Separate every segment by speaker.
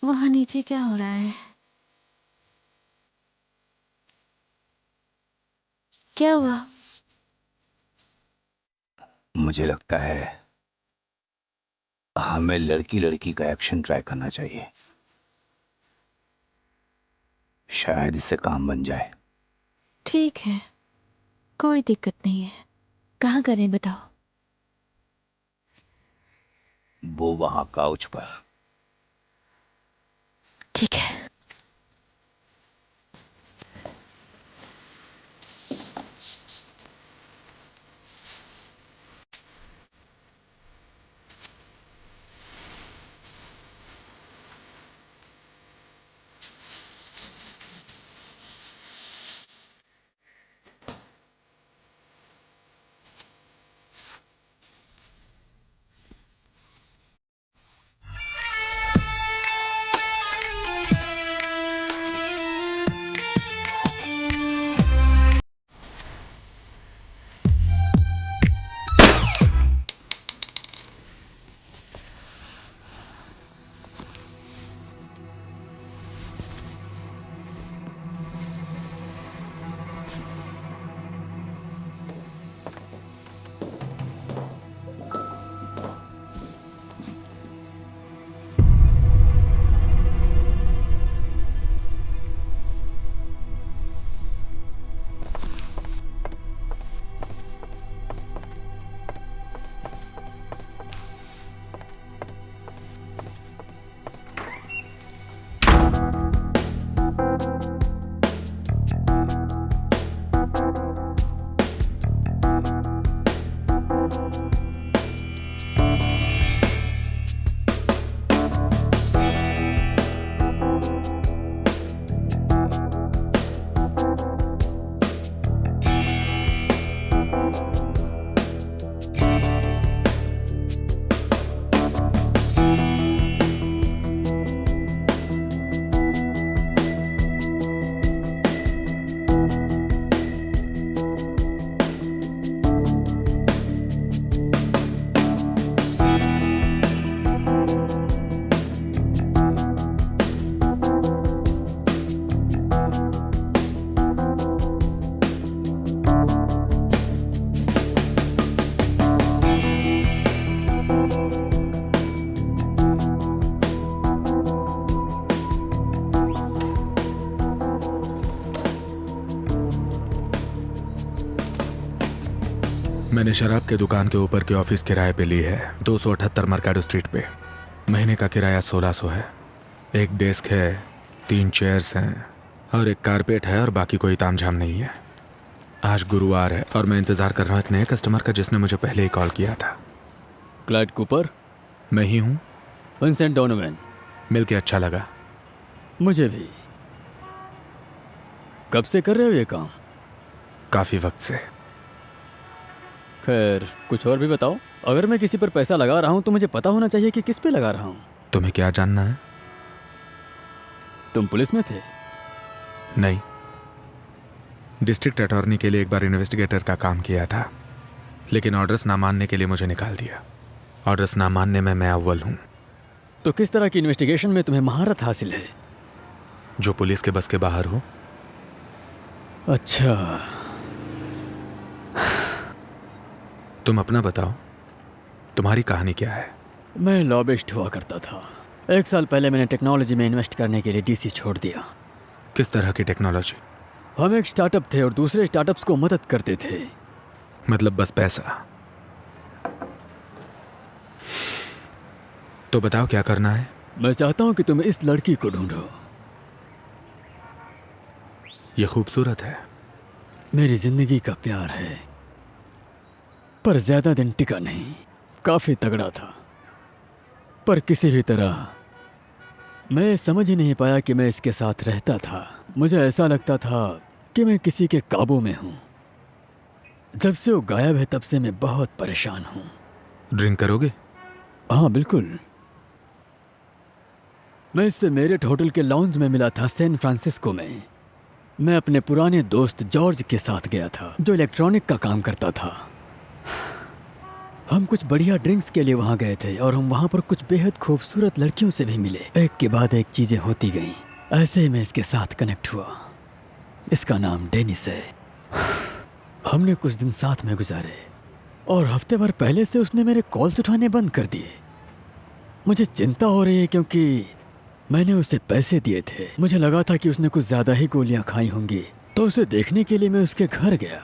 Speaker 1: वहां नीचे क्या हो रहा है? क्या हुआ?
Speaker 2: मुझे लगता है हमें लड़की लड़की का एक्शन ट्राई करना चाहिए। शायद इससे काम बन जाए।
Speaker 1: ठीक है, कोई दिक्कत नहीं है। कहाँ करें बताओ?
Speaker 2: वो वहां काउच पर।
Speaker 1: ठीक है।
Speaker 3: मैंने शराब के दुकान के ऊपर के ऑफिस किराए पे ली है, 278 मर्काडो स्ट्रीट पे। महीने का किराया 1600 है। एक डेस्क है, 3 चेयर्स हैं और एक कारपेट है और बाकी कोई तामझाम नहीं है। आज गुरुवार है और मैं इंतजार कर रहा हूँ एक नए कस्टमर का जिसने मुझे पहले ही कॉल किया था।
Speaker 4: Clyde Cooper?
Speaker 3: मैं ही हूँ।
Speaker 4: Vincent Donovan.
Speaker 3: मिलके अच्छा लगा।
Speaker 4: मुझे भी। कब से कर रहे हो ये काम?
Speaker 3: काफी वक्त से।
Speaker 4: खैर, कुछ और भी बताओ। अगर मैं किसी पर पैसा लगा रहा हूं तो मुझे पता होना चाहिए कि किस पे लगा रहा हूं।
Speaker 3: तुम्हें क्या जानना है?
Speaker 4: तुम पुलिस में थे?
Speaker 3: नहीं, डिस्ट्रिक्ट अटॉर्नी के लिए एक बार इन्वेस्टिगेटर का काम किया था, लेकिन ऑर्डर्स ना मानने के लिए मुझे निकाल दिया। ऑर्डर्स ना मानने में मैं अव्वल हूँ।
Speaker 4: तो किस तरह की इन्वेस्टिगेशन में तुम्हें महारत हासिल है?
Speaker 3: जो पुलिस के बस के बाहर हो।
Speaker 4: अच्छा।
Speaker 3: तुम अपना बताओ, तुम्हारी कहानी क्या है?
Speaker 4: मैं लॉबिस्ट हुआ करता था। 1 साल पहले मैंने टेक्नोलॉजी में इन्वेस्ट करने के लिए डीसी छोड़ दिया।
Speaker 3: किस तरह की टेक्नोलॉजी?
Speaker 4: हम एक स्टार्टअप थे और दूसरे स्टार्टअप्स को मदद करते थे।
Speaker 3: मतलब बस पैसा? तो बताओ क्या करना है?
Speaker 4: मैं चाहता हूं कि तुम इस लड़की को ढूंढो।
Speaker 3: ये खूबसूरत है।
Speaker 4: मेरी जिंदगी का प्यार है, पर ज्यादा दिन टिका नहीं। काफी तगड़ा था, पर किसी भी तरह मैं समझ ही नहीं पाया कि मैं इसके साथ रहता था। मुझे ऐसा लगता था कि मैं किसी के काबू में हूं। जब से वो गायब है तब से मैं बहुत परेशान हूं।
Speaker 3: ड्रिंक करोगे?
Speaker 4: हाँ बिल्कुल। मैं इससे मेरिट होटल के लाउंज में मिला था सैन फ्रांसिस्को में। मैं अपने पुराने दोस्त जॉर्ज के साथ गया था, जो इलेक्ट्रॉनिक का काम करता था। हम कुछ बढ़िया ड्रिंक्स के लिए वहां गए थे और हम वहां पर कुछ बेहद खूबसूरत लड़कियों से भी मिले। एक के बाद एक चीजें होती गईं। ऐसे ही मैं इसके साथ कनेक्ट हुआ। इसका नाम डेनिस है। हमने कुछ दिन साथ में गुजारे और हफ्ते भर पहले से उसने मेरे कॉल्स उठाने बंद कर दिए। मुझे चिंता हो रही है क्योंकि मैंने उसे पैसे दिए थे। मुझे लगा था कि उसने कुछ ज्यादा ही गोलियां खाई होंगी, तो उसे देखने के लिए मैं उसके घर गया,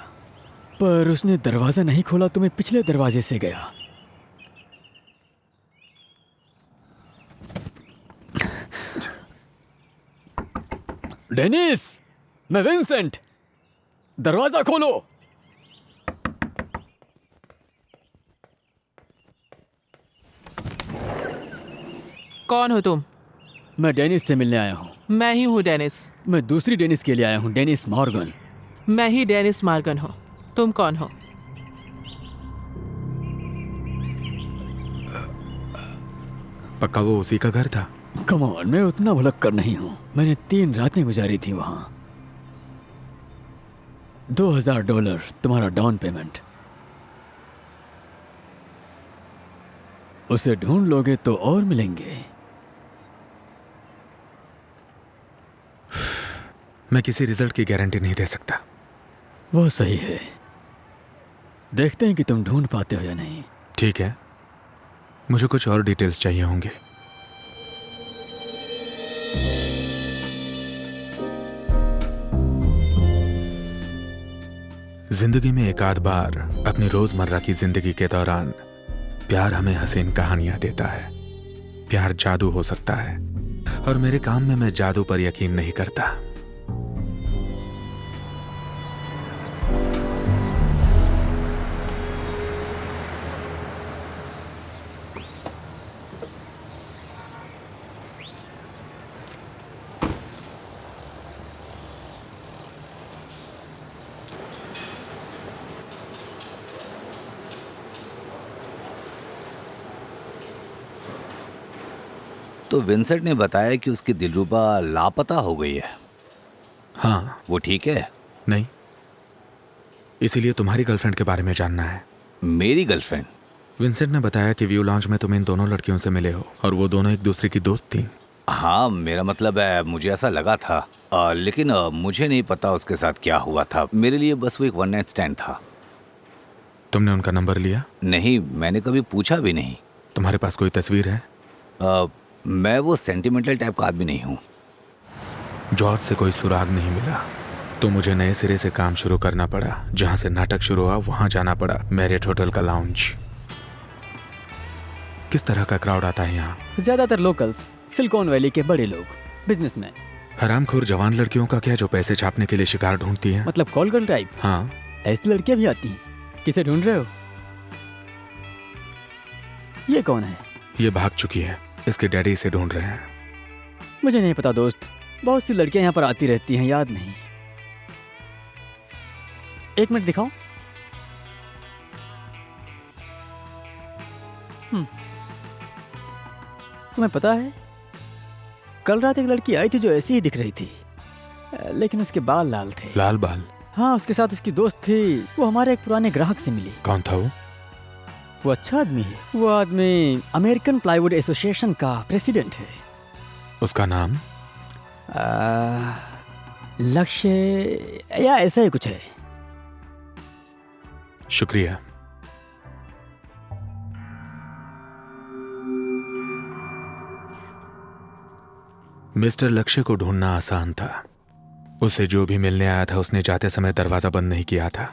Speaker 4: पर उसने दरवाजा नहीं खोला तो मैं पिछले दरवाजे से गया। डेनिस, मैं विंसेंट, दरवाजा खोलो।
Speaker 5: कौन हो तुम?
Speaker 4: मैं डेनिस से मिलने आया हूँ।
Speaker 5: मैं ही हूँ डेनिस।
Speaker 4: मैं दूसरी डेनिस के लिए आया हूँ, डेनिस मॉर्गन।
Speaker 5: मैं ही डेनिस मॉर्गन हूँ। तुम कौन हो?
Speaker 3: पक्का वो उसी का घर था?
Speaker 4: कम ऑन, मैं उतना भुलक्कर नहीं हूँ। मैंने 3 रातें गुजारी थी वहां। $2000 तुम्हारा डाउन पेमेंट। उसे ढूंढ लोगे तो और मिलेंगे।
Speaker 3: मैं किसी रिजल्ट की गारंटी नहीं दे सकता।
Speaker 4: वो सही है। देखते हैं कि तुम ढूंढ पाते हो या नहीं।
Speaker 3: ठीक है, मुझे कुछ और डिटेल्स चाहिए होंगे। जिंदगी में एक आध बार अपनी रोजमर्रा की जिंदगी के दौरान प्यार हमें हसीन कहानियां देता है। प्यार जादू हो सकता है, और मेरे काम में मैं जादू पर यकीन नहीं करता।
Speaker 2: तो विंसेंट ने बताया कि उसकी दिलरुबा लापता हो गई है।
Speaker 3: हाँ।
Speaker 2: वो ठीक है?
Speaker 3: नहीं, इसीलिए तुम्हारी गर्लफ्रेंड के बारे में जानना है।
Speaker 2: मेरी गर्लफ्रेंड?
Speaker 3: विंसेंट ने बताया कि व्यू लॉन्च में तुम इन दोनों लड़कियों से मिले हो और वो दोनों एक दूसरे की दोस्त थी।
Speaker 2: हाँ, मेरा मतलब है, मुझे ऐसा लगा था। लेकिन मुझे नहीं पता उसके साथ क्या हुआ था। मेरे लिए बस वो एक वन नाइट स्टैंड था।
Speaker 3: तुमने उनका नंबर लिया?
Speaker 2: नहीं, मैंने कभी पूछा भी नहीं।
Speaker 3: तुम्हारे पास कोई तस्वीर है?
Speaker 2: मैं वो सेंटिमेंटल टाइप का आदमी नहीं हूँ।
Speaker 3: जॉर्ज से कोई सुराग नहीं मिला, तो मुझे नए सिरे से काम शुरू करना पड़ा। जहां से नाटक शुरू हुआ वहां जाना पड़ा, मैरिट होटल का लाउंज। किस तरह का क्राउड आता है यहाँ?
Speaker 4: ज्यादातर लोकल्स, सिलिकॉन वैली के बड़े लोग, बिजनेसमैन।
Speaker 3: हरामखोर जवान लड़कियों का क्या, जो पैसे छापने के लिए शिकार ढूंढती हैं?
Speaker 4: मतलब कॉल गर्ल टाइप?
Speaker 3: हाँ।
Speaker 4: ऐसी लड़कियां भी आती हैं। किसे ढूंढ रहे हो? ये कौन है?
Speaker 3: ये भाग चुकी है, इसके डैडी इसे ढूंढ रहे हैं।
Speaker 4: मुझे नहीं पता दोस्त, बहुत सी लड़कियां यहाँ पर आती रहती हैं, याद नहीं। 1 मिनट दिखाओ। तुम्हें पता है, कल रात एक लड़की आई थी जो ऐसी ही दिख रही थी, लेकिन उसके बाल लाल थे।
Speaker 3: लाल बाल?
Speaker 4: हाँ, उसके साथ उसकी दोस्त थी। वो हमारे एक पुराने ग्राहक से मिली।
Speaker 3: कौन था वो?
Speaker 4: वो अच्छा आदमी है। वो आदमी अमेरिकन प्लाईवुड एसोसिएशन का प्रेसिडेंट है।
Speaker 3: उसका नाम?
Speaker 4: लक्ष्य या ऐसा ही कुछ है।
Speaker 3: शुक्रिया। मिस्टर लक्ष्य को ढूंढना आसान था। उसे जो भी मिलने आया था उसने जाते समय दरवाजा बंद नहीं किया था।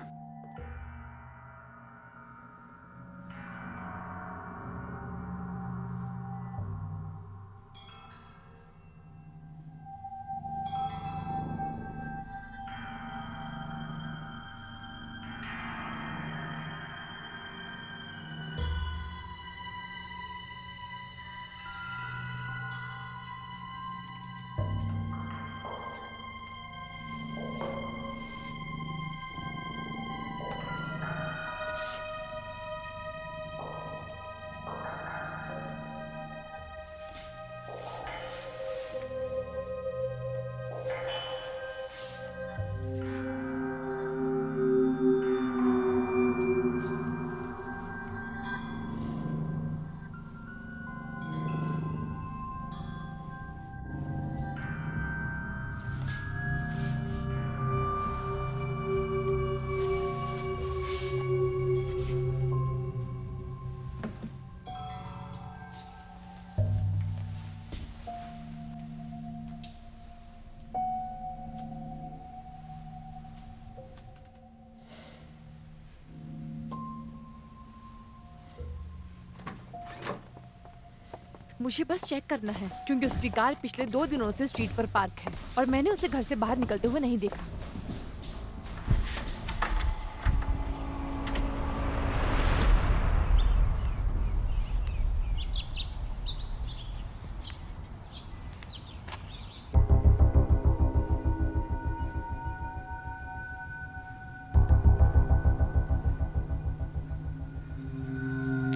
Speaker 6: मुझे बस चेक करना है क्योंकि उसकी कार पिछले 2 दिनों से स्ट्रीट पर पार्क है और मैंने उसे घर से बाहर निकलते हुए नहीं देखा।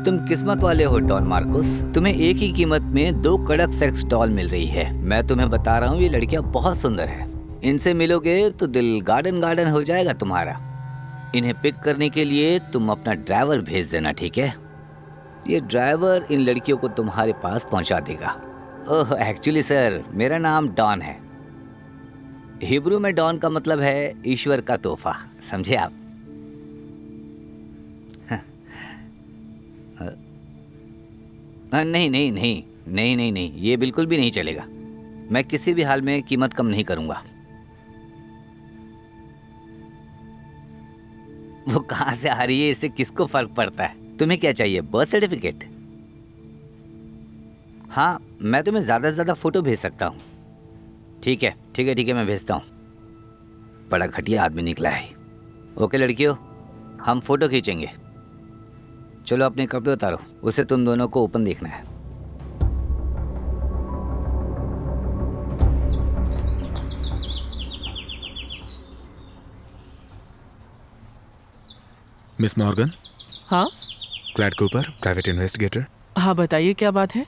Speaker 2: तुम किस्मत वाले हो डॉन मार्कोस। तुम्हें एक ही कीमत में 2 कड़क सेक्स डॉल मिल रही है। मैं तुम्हें बता रहा हूँ, ये लड़कियां बहुत सुंदर है। इनसे मिलोगे तो दिल गार्डन गार्डन हो जाएगा तुम्हारा। इन्हें पिक करने के लिए तुम अपना ड्राइवर भेज देना, ठीक है? ये ड्राइवर इन लड़कियों को तुम्हारे पास पहुंचा देगा। ओह, एक्चुअली सर, मेरा नाम डॉन है। हिब्रू में डॉन का मतलब है ईश्वर का तोहफा, समझे आप? नहीं नहीं नहीं नहीं नहीं नहीं, ये बिल्कुल भी नहीं चलेगा। मैं किसी भी हाल में कीमत कम नहीं करूंगा। वो कहां से आ रही है, इससे किसको फर्क पड़ता है? तुम्हें क्या चाहिए, बर्थ सर्टिफिकेट? हाँ, मैं तुम्हें ज्यादा से ज्यादा फोटो भेज सकता हूँ। ठीक है ठीक है ठीक है, मैं भेजता हूँ। बड़ा घटिया आदमी निकला है। ओके लड़कियों, हम फोटो खींचेंगे। चलो अपने कपड़े उतारो, उसे तुम दोनों को ओपन देखना है।
Speaker 3: मिस मॉर्गन,
Speaker 5: हाँ
Speaker 3: क्लैड कूपर, प्राइवेट इन्वेस्टिगेटर।
Speaker 5: हाँ, बताइए क्या बात है?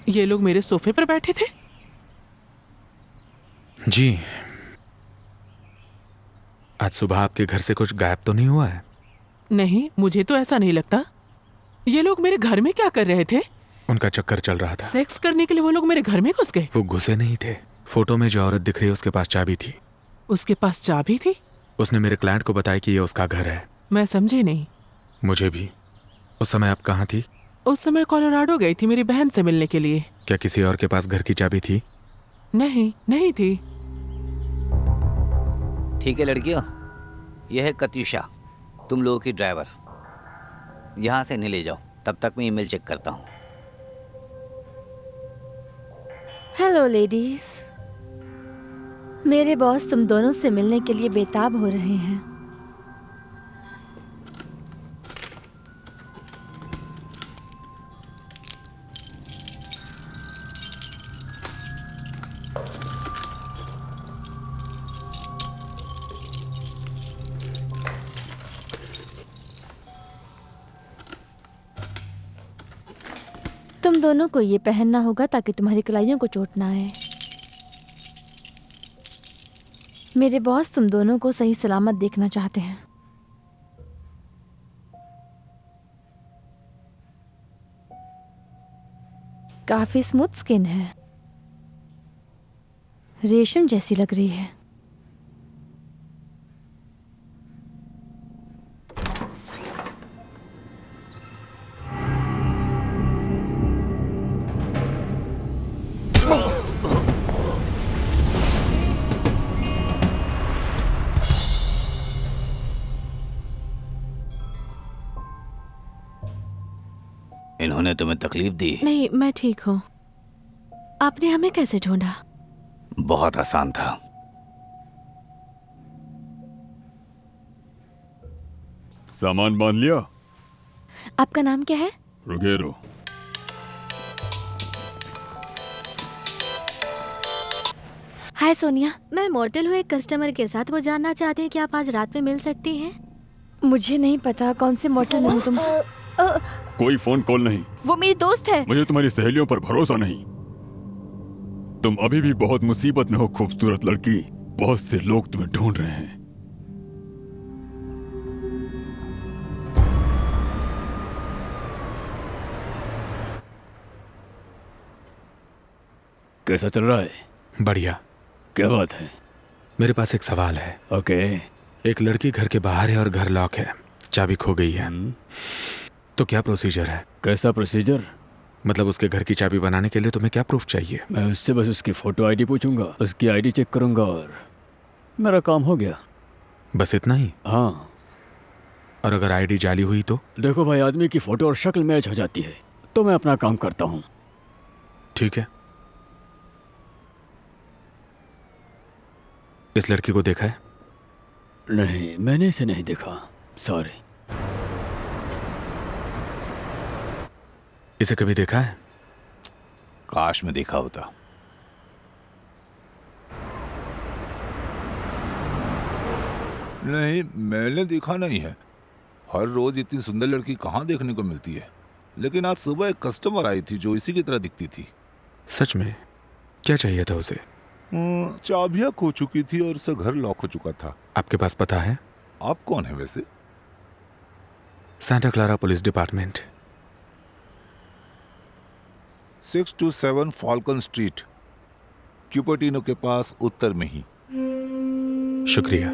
Speaker 5: ये लोग मेरे सोफे पर बैठे थे?
Speaker 3: जी, आज सुबह आपके घर से कुछ गायब तो नहीं हुआ है?
Speaker 5: नहीं, मुझे तो ऐसा नहीं लगता। ये लोग मेरे घर में क्या कर रहे थे?
Speaker 3: उनका चक्कर चल रहा था।
Speaker 5: सेक्स करने के लिए वो लोग मेरे घर में घुस गए?
Speaker 3: वो घुसे नहीं थे। फोटो में जो औरत दिख रही है उसके पास चाबी थी।
Speaker 5: उसके पास चाबी थी?
Speaker 3: उसने मेरे क्लाइंट को बताया कि ये उसका घर है।
Speaker 5: मैं समझे नहीं।
Speaker 3: मुझे भी। उस समय आप कहाँ थी?
Speaker 5: उस समय कोलोराडो गई थी मेरी बहन से मिलने के लिए।
Speaker 3: क्या किसी और के पास घर की चाबी थी?
Speaker 5: नहीं, नहीं थी।
Speaker 2: ठीक है लड़कियों, यह है कत्यूषा, तुम लोगों की ड्राइवर। यहाँ से नहीं ले जाओ, तब तक मैं ईमेल चेक करता हूँ।
Speaker 1: हेलो लेडीज, मेरे बॉस तुम दोनों से मिलने के लिए बेताब हो रहे हैं। तुम दोनों को ये पहनना होगा ताकि तुम्हारी कलाइयों को चोट ना आए। मेरे बॉस तुम दोनों को सही सलामत देखना चाहते हैं। काफी स्मूथ स्किन है, रेशम जैसी लग रही है।
Speaker 2: उन्होंने तुम्हें तकलीफ दी?
Speaker 1: नहीं, मैं ठीक हूँ। आपने हमें कैसे ढूंढा?
Speaker 2: बहुत आसान था।
Speaker 7: सामान बांध लिया?
Speaker 1: आपका नाम क्या है?
Speaker 7: रुगेरो।
Speaker 1: हाय सोनिया, मैं मॉडल हूँ एक कस्टमर के साथ। वो जानना चाहते हैं कि आप आज रात में मिल सकती हैं।
Speaker 6: मुझे नहीं पता कौन से मॉडल में हो तुम।
Speaker 7: कोई फोन कॉल नहीं।
Speaker 6: वो मेरी दोस्त है।
Speaker 7: मुझे तुम्हारी सहेलियों पर भरोसा नहीं। तुम अभी भी बहुत मुसीबत में हो खूबसूरत लड़की। बहुत से लोग तुम्हें ढूंढ रहे हैं। कैसा चल रहा है?
Speaker 3: बढ़िया।
Speaker 7: क्या बात है?
Speaker 3: मेरे पास एक सवाल है।
Speaker 7: ओके।
Speaker 3: एक लड़की घर के बाहर है और घर लॉक है, चाबी खो गई है, तो क्या प्रोसीजर है?
Speaker 7: कैसा प्रोसीजर?
Speaker 3: मतलब उसके घर की चाबी बनाने के लिए तुम्हें क्या प्रूफ चाहिए?
Speaker 7: मैं उससे बस उसकी फोटो आईडी पूछूंगा, उसकी आईडी चेक करूंगा और मेरा काम हो गया।
Speaker 3: बस इतना ही?
Speaker 7: हाँ।
Speaker 3: और अगर आईडी जाली हुई तो?
Speaker 7: देखो भाई, आदमी की फोटो और शक्ल मैच हो जाती है तो मैं अपना काम करता हूँ।
Speaker 3: ठीक है। इस लड़की को देखा है?
Speaker 7: नहीं, मैंने इसे नहीं देखा। सॉरी।
Speaker 3: इसे कभी देखा है?
Speaker 2: काश में देखा होता।
Speaker 8: नहीं, मैंने देखा नहीं है। हर रोज इतनी सुंदर लड़की कहाँ देखने को मिलती है। लेकिन आज सुबह एक कस्टमर आई थी जो इसी की तरह दिखती थी।
Speaker 3: सच में? क्या चाहिए था उसे?
Speaker 8: चाबियां खो चुकी थी और उसका घर लॉक हो चुका था।
Speaker 3: आपके पास पता है?
Speaker 8: आप कौन है वैसे?
Speaker 3: Santa Clara police department.
Speaker 8: 627 Falcon street, Cupertino के पास, उत्तर में ही।
Speaker 3: शुक्रिया।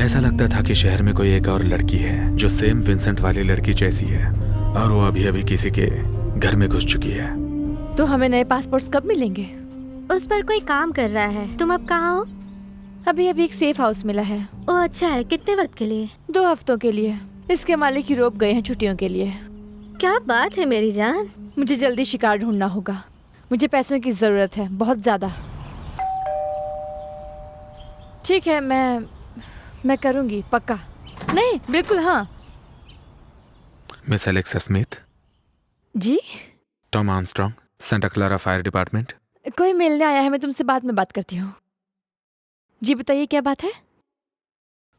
Speaker 3: ऐसा लगता था कि शहर में कोई एक और लड़की है जो सेम विंसेंट वाली लड़की जैसी है, और वो अभी अभी किसी के घर में घुस चुकी है।
Speaker 6: तो हमें नए पासपोर्ट्स कब मिलेंगे?
Speaker 1: उस पर कोई काम कर रहा है। तुम अब कहाँ हो?
Speaker 6: अभी अभी एक सेफ हाउस मिला है।
Speaker 1: ओह अच्छा है। कितने वक्त के लिए?
Speaker 6: 2 हफ्तों के लिए। इसके मालिक यूरोप गए हैं छुट्टियों के लिए।
Speaker 1: क्या बात है मेरी जान।
Speaker 6: मुझे जल्दी शिकार ढूंढना होगा। मुझे पैसों की जरूरत है, बहुत ज्यादा। ठीक है, मैं करूंगी, पक्का। नहीं, बिल्कुल हाँ।
Speaker 3: Miss Alexa Smith.
Speaker 6: जी?
Speaker 3: Tom Armstrong, Santa Clara fire department.
Speaker 6: कोई मिलने आया है, मैं तुमसे बाद में बात करती हूँ। जी बताइए, क्या बात है?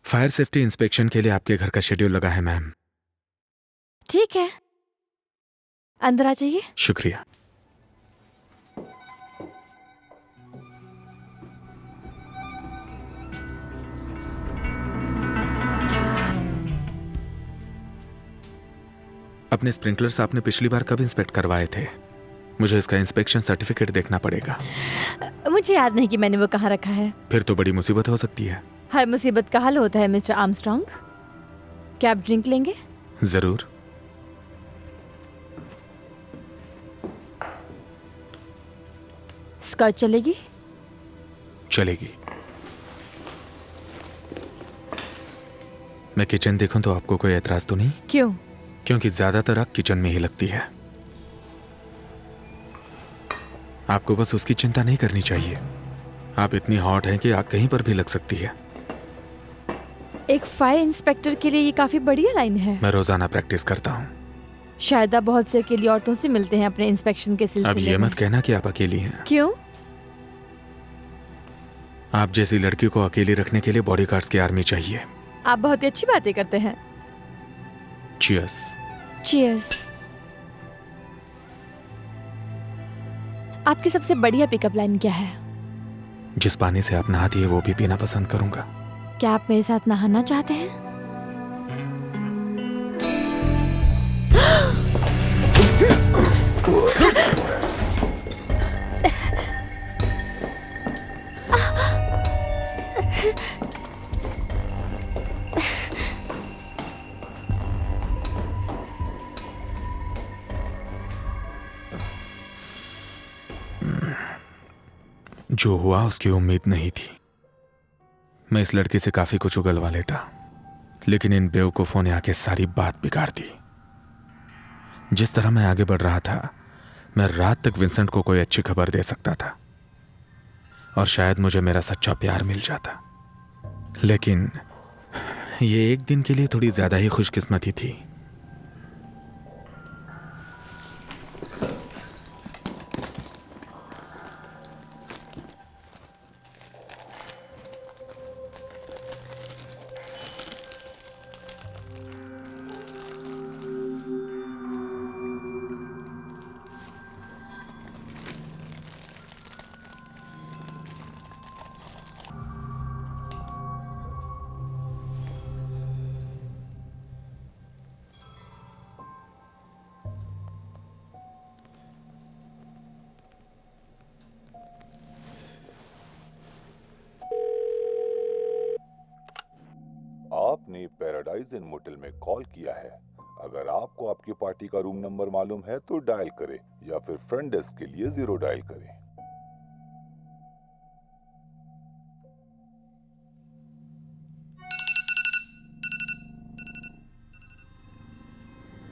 Speaker 3: फायर सेफ्टी इंस्पेक्शन के लिए आपके घर का शेड्यूल लगा है मैम।
Speaker 6: ठीक है, अंदर आ जाइए।
Speaker 3: शुक्रिया। अपने स्प्रिंकलर्स आपने पिछली बार कब इंस्पेक्ट करवाए थे? मुझे इसका इंस्पेक्शन सर्टिफिकेट देखना पड़ेगा।
Speaker 6: मुझे याद नहीं कि मैंने वो कहाँ रखा है।
Speaker 3: फिर तो बड़ी मुसीबत हो सकती है।
Speaker 6: हर मुसीबत का हल होता है मिस्टर आर्मस्ट्रॉन्ग। क्या आप ड्रिंक लेंगे?
Speaker 3: जरूर।
Speaker 6: स्कॉच चलेगी?
Speaker 3: चलेगी। मैं किचन देखूं तो आपको कोई एतराज तो नहीं?
Speaker 6: क्यों?
Speaker 3: क्योंकि ज्यादातर आग किचन में ही लगती है। आपको बस उसकी चिंता नहीं करनी चाहिए। आप इतनी हॉट हैं कि आग कहीं पर भी लग सकती है।
Speaker 6: एक फायर इंस्पेक्टर के लिए ये काफी बढ़िया लाइन है।
Speaker 3: मैं रोजाना प्रैक्टिस करता हूँ।
Speaker 6: शायद आप बहुत से अकेली औरतों से मिलते हैं अपने इंस्पेक्शन के सिलसिले
Speaker 3: अब
Speaker 6: में।
Speaker 3: ये मत कहना कि आप अकेली हैं।
Speaker 6: क्यों?
Speaker 3: आप जैसी लड़की को अकेली रखने के लिए बॉडीगार्ड्स की आर्मी चाहिए।
Speaker 6: आप बहुत ही अच्छी बातें करते हैं।
Speaker 3: चीयर्स।
Speaker 6: चीयर्स। आपकी सबसे बढ़िया पिकअप लाइन क्या है?
Speaker 3: जिस पानी से आप नहाती है वो भी पीना पसंद करूंगा।
Speaker 6: क्या आप मेरे साथ नहाना चाहते हैं?
Speaker 3: जो हुआ उसकी उम्मीद नहीं थी। मैं इस लड़की से काफी कुछ उगलवा लेता, लेकिन इन बेवकूफ़ों ने आके सारी बात बिगाड़ दी। जिस तरह मैं आगे बढ़ रहा था, मैं रात तक विंसेंट को कोई अच्छी खबर दे सकता था और शायद मुझे मेरा सच्चा प्यार मिल जाता। लेकिन ये एक दिन के लिए थोड़ी ज्यादा ही खुशकिस्मती थी।
Speaker 8: आपने पैराडाइज इन मोटेल में कॉल किया है। अगर आपको आपकी पार्टी का रूम नंबर मालूम है तो डायल करें या फिर फ्रंट डेस्क के लिए 0 डायल करें।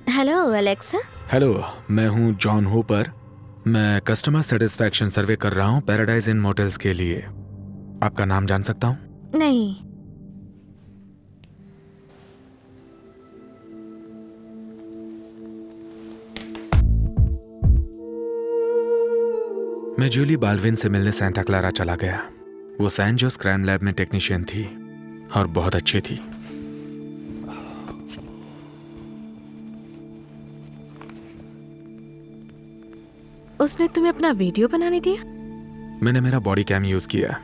Speaker 1: Hello Alexa.
Speaker 3: हेलो, मैं हूं जॉन होपर। मैं कस्टमर सेटिस्फैक्शन सर्वे कर रहा हूं पैराडाइज इन मोटेल्स के लिए। आपका नाम जान सकता हूं?
Speaker 1: नहीं।
Speaker 3: मैं जूली बाल्विन से मिलने सेंटा क्लारा चला गया। वो सैन जोस क्राइम लैब में टेक्नीशियन थी और बहुत अच्छी थी।
Speaker 1: उसने तुम्हें अपना वीडियो बनाने दिया?
Speaker 3: मैंने मेरा बॉडी कैम यूज किया।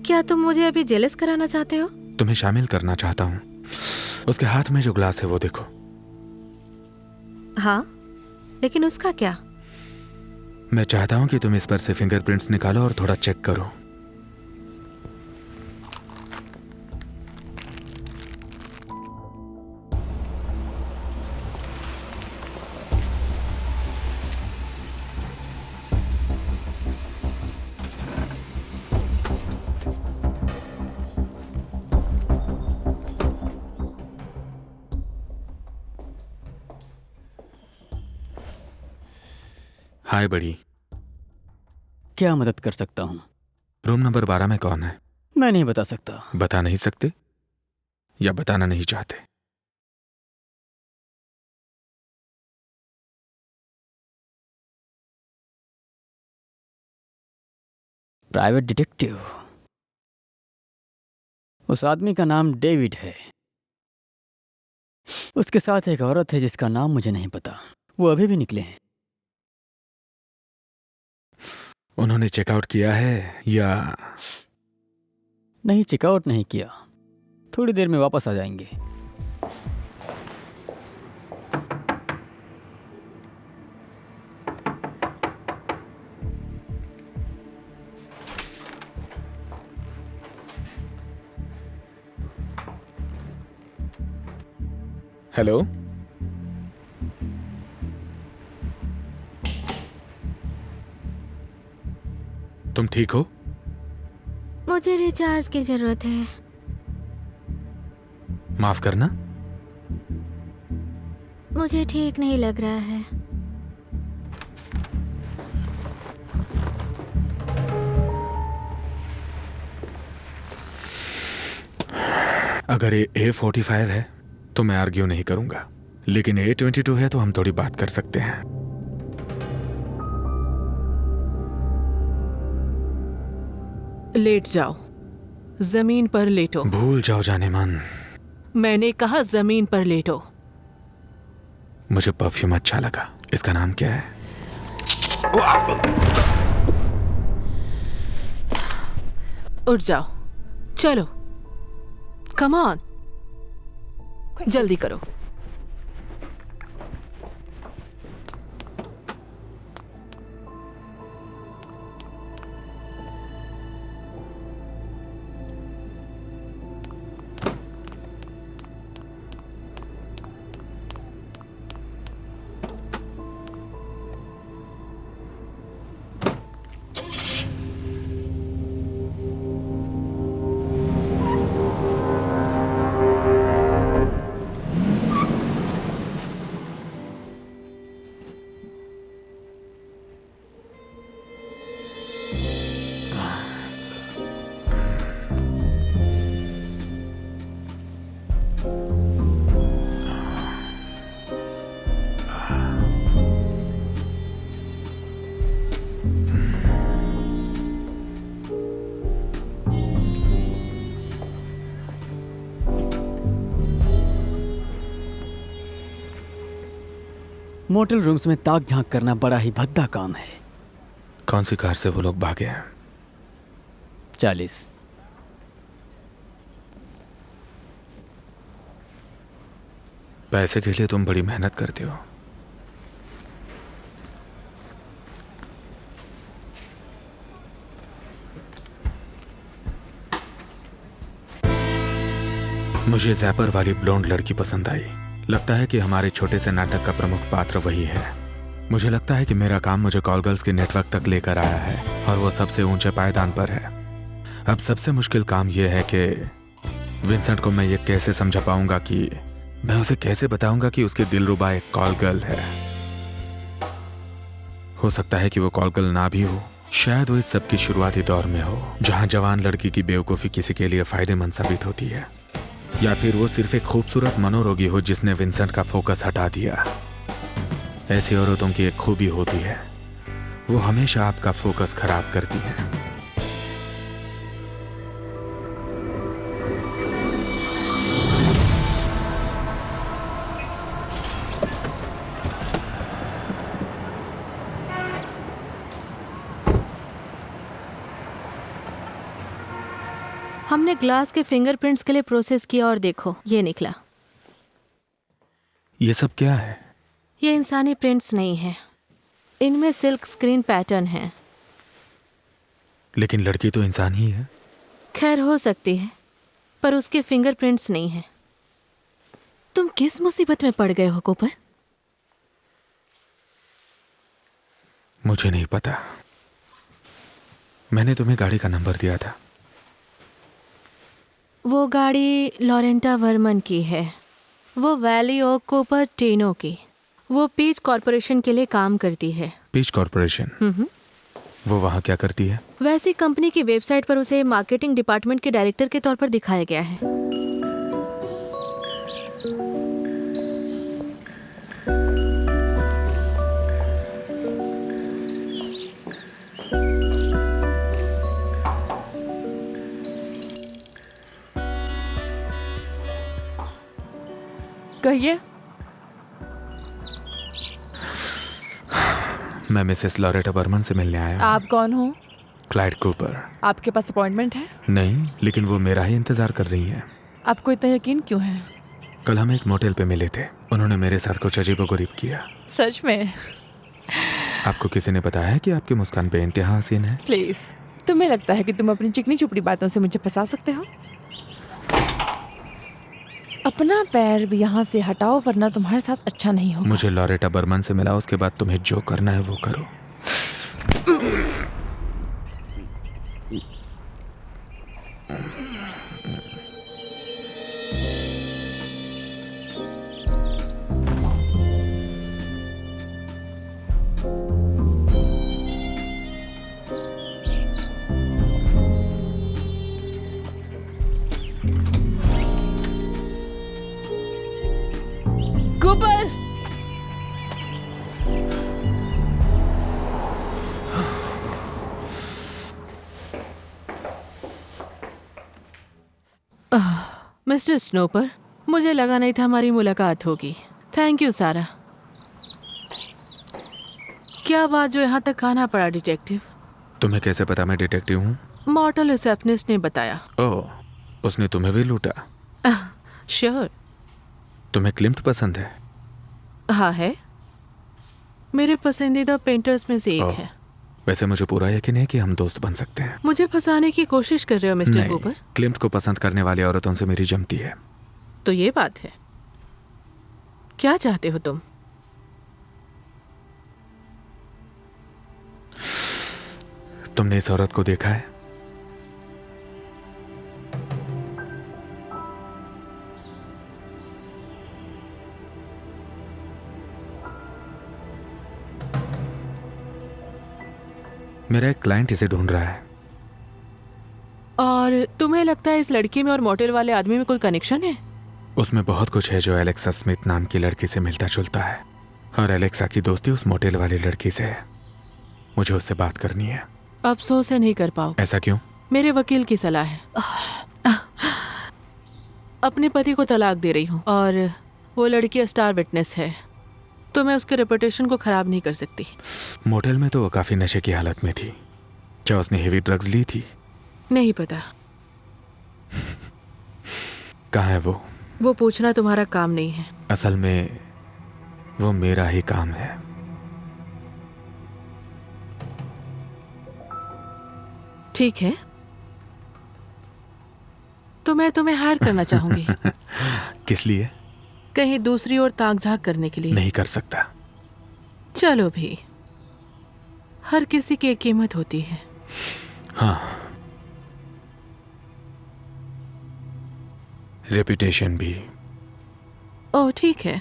Speaker 1: क्या तुम मुझे अभी जेलस कराना चाहते हो?
Speaker 3: तुम्हें शामिल करना चाहता हूं। उसके हाथ में जो ग्लास है वो देखो।
Speaker 1: हाँ, लेकिन उसका क्या?
Speaker 3: मैं चाहता हूं कि तुम इस पर से फिंगरप्रिंट्स निकालो और थोड़ा चेक करो। हाय बड़ी।
Speaker 4: क्या मदद कर सकता हूँ?
Speaker 3: रूम नंबर 12 में कौन है?
Speaker 4: मैं नहीं बता सकता।
Speaker 3: बता नहीं सकते या बताना नहीं चाहते?
Speaker 4: Private detective. उस आदमी का नाम डेविड है। उसके साथ एक औरत है जिसका नाम मुझे नहीं पता। वो अभी भी निकले हैं।
Speaker 3: उन्होंने चेकआउट किया है या?
Speaker 4: नहीं, चेकआउट नहीं किया। थोड़ी देर में वापस आ जाएंगे।
Speaker 3: हेलो, तुम ठीक हो?
Speaker 1: मुझे रिचार्ज की जरूरत है।
Speaker 3: माफ करना।
Speaker 1: मुझे ठीक नहीं लग रहा है।
Speaker 3: अगर ये A45 है तो मैं आर्ग्यू नहीं करूंगा, लेकिन A22 है तो हम थोड़ी बात कर सकते हैं।
Speaker 5: लेट जाओ, जमीन पर लेटो।
Speaker 3: भूल जाओ जाने मन।
Speaker 5: मैंने कहा जमीन पर लेटो।
Speaker 3: मुझे परफ्यूम अच्छा लगा। इसका नाम क्या है?
Speaker 5: उठ जाओ, चलो, कम ऑन, जल्दी करो।
Speaker 4: मोटेल रूम्स में ताक झांक करना बड़ा ही भद्दा काम है।
Speaker 3: कौन सी कार से वो लोग भागे हैं?
Speaker 4: 40।
Speaker 3: पैसे के लिए तुम बड़ी मेहनत करते हो। मुझे जैपर वाली ब्लोंड लड़की पसंद आई। लगता है कि हमारे छोटे से नाटक का प्रमुख पात्र वही है। मुझे लगता है कि मेरा काम मुझे कॉल गर्ल्स के नेटवर्क तक लेकर आया है और वो सबसे ऊंचे पायदान पर है। अब सबसे मुश्किल काम यह है कि विंसेंट को मैं ये कैसे समझा पाऊंगा कि मैं उसे कैसे बताऊंगा कि उसकी दिलरुबा एक कॉल गर्ल है। हो सकता है कि वो कॉल गर्ल ना भी हो, शायद वो इस सब की शुरुआती दौर में हो जहां जवान लड़की की बेवकूफ़ी किसी के लिए फायदेमंद साबित होती है, या फिर वो सिर्फ एक खूबसूरत मनोरोगी हो जिसने विंसेंट का फोकस हटा दिया। ऐसी औरतों की एक खूबी होती है, वो हमेशा आपका फोकस खराब करती है।
Speaker 1: हमने ग्लास के फिंगरप्रिंट्स के लिए प्रोसेस किया और देखो ये निकला।
Speaker 3: ये सब क्या है?
Speaker 1: ये इंसानी प्रिंट्स नहीं है, इनमें सिल्क स्क्रीन पैटर्न है।
Speaker 3: लेकिन लड़की तो इंसान ही है।
Speaker 1: खैर हो सकती है, पर उसके फिंगरप्रिंट्स नहीं है। तुम किस मुसीबत में पड़ गए हो कूपर?
Speaker 3: मुझे नहीं पता। मैंने तुम्हें गाड़ी का नंबर दिया था।
Speaker 1: वो गाड़ी लॉरेंटा वर्मन की है। वो वैली ऑफ कुपर्टिनो की। वो पीच कॉरपोरेशन के लिए काम करती है।
Speaker 3: Peach Corporation? वो वहाँ क्या करती है?
Speaker 1: वैसी कंपनी की वेबसाइट पर उसे मार्केटिंग डिपार्टमेंट के डायरेक्टर के तौर पर दिखाया गया है।
Speaker 6: कहिए।
Speaker 3: मैं मिसेस लॉरेटा बर्मन से मिलने आया हूँ।
Speaker 6: आप कौन हो?
Speaker 3: Clyde Cooper.
Speaker 6: आपके पास अपॉइंटमेंट है?
Speaker 3: नहीं, लेकिन वो मेरा ही इंतजार कर रही हैं।
Speaker 6: आपको इतना यकीन क्यों है?
Speaker 3: कल हम एक मोटेल पे मिले थे। उन्होंने मेरे साथ कुछ अजीबोगरीब किया।
Speaker 6: सच में?
Speaker 3: आपको किसी ने बताया कि आपकी मुस्कान बेइंतहा हसीन है?
Speaker 6: प्लीज, तुम्हें लगता है कि तुम अपनी चिकनी चुपड़ी बातों से मुझे फंसा सकते हो? अपना पैर भी यहाँ से हटाओ वरना तुम्हारे साथ अच्छा नहीं होगा।
Speaker 3: मुझे लॉरेटा बर्मन से मिला, उसके बाद तुम्हें जो करना है वो करो।
Speaker 6: कूपर!
Speaker 5: मिस्टर स्नोपर, मुझे लगा नहीं था हमारी मुलाकात होगी। थैंक यू सारा। क्या बात जो यहाँ तक आना पड़ा डिटेक्टिव?
Speaker 3: तुम्हें कैसे पता मैं डिटेक्टिव हूँ?
Speaker 5: मॉर्टल रिसेप्शनिस्ट ने बताया।
Speaker 3: ओह, उसने तुम्हें भी लूटा?
Speaker 5: श्योर।
Speaker 3: तुम्हें क्लिम्ट पसंद है?
Speaker 5: हाँ है, मेरे पसंदीदा पेंटर्स में से एक है।
Speaker 3: वैसे मुझे पूरा यकीन है कि हम दोस्त बन सकते हैं।
Speaker 5: मुझे फंसाने की कोशिश कर रहे हो मिस्टर कूपर?
Speaker 3: नहीं, क्लिम्ट को पसंद करने वाली औरतों से मेरी जमती है।
Speaker 5: तो ये बात है। क्या चाहते हो तुम?
Speaker 3: तुमने इस औरत को देखा है? मेरा एक क्लाइंट इसे ढूंढ रहा है।
Speaker 5: और तुम्हें लगता है इस लड़की में और मोटेल वाले आदमी में कोई कनेक्शन है?
Speaker 3: उसमें बहुत कुछ है जो एलेक्सा स्मिथ नाम की लड़की से मिलता जुलता है, और एलेक्सा की दोस्ती उस मोटेल वाली लड़की से है। मुझे उससे बात करनी है।
Speaker 5: अफसोस है नहीं कर पाओ।
Speaker 3: ऐसा क्यों?
Speaker 5: मेरे वकील की सलाह है। अपने पति को तलाक दे रही हूँ और वो लड़की स्टार विटनेस है। तो मैं उसके रेपुटेशन को खराब नहीं कर सकती।
Speaker 3: मोटेल में तो वो काफी नशे की हालत में थी। क्या उसने हेवी ड्रग्स ली थी?
Speaker 5: नहीं पता।
Speaker 3: कहाँ है
Speaker 5: वो पूछना तुम्हारा काम नहीं है।
Speaker 3: असल में वो मेरा ही काम है।
Speaker 5: ठीक है, तो मैं तुम्हें हायर करना चाहूंगी।
Speaker 3: किस लिए?
Speaker 5: कहीं दूसरी ओर ताक झाक करने के लिए।
Speaker 3: नहीं कर सकता।
Speaker 5: चलो भी, हर किसी की एक कीमत होती है।
Speaker 3: हाँ, रेपुटेशन भी।
Speaker 5: ओह ठीक है,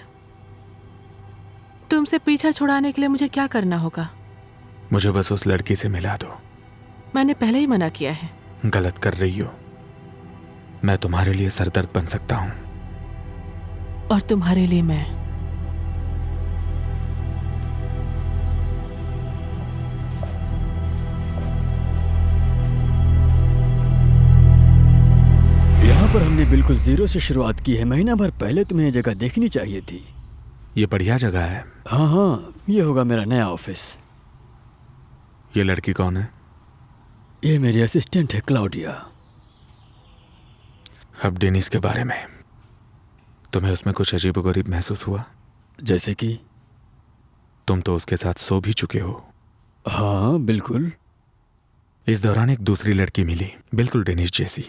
Speaker 5: तुमसे पीछा छुड़ाने के लिए मुझे क्या करना होगा?
Speaker 3: मुझे बस उस लड़की से मिला दो।
Speaker 5: मैंने पहले ही मना किया है।
Speaker 3: गलत कर रही हो। मैं तुम्हारे लिए सरदर्द बन सकता हूं।
Speaker 5: और तुम्हारे लिए मैं।
Speaker 4: यहाँ पर हमने बिल्कुल जीरो से शुरुआत की है। महीना भर पहले तुम्हें ये जगह देखनी चाहिए थी।
Speaker 3: ये बढ़िया जगह है।
Speaker 4: हाँ हाँ, ये होगा मेरा नया ऑफिस।
Speaker 3: ये लड़की कौन है?
Speaker 4: ये मेरी असिस्टेंट है, क्लाउडिया।
Speaker 3: अब डेनिस के बारे में तुम्हें उसमें कुछ अजीबोगरीब महसूस हुआ?
Speaker 4: जैसे कि?
Speaker 3: तुम तो उसके साथ सो भी चुके हो।
Speaker 4: हाँ बिल्कुल।
Speaker 3: इस दौरान एक दूसरी लड़की मिली, बिल्कुल डेनिस जैसी।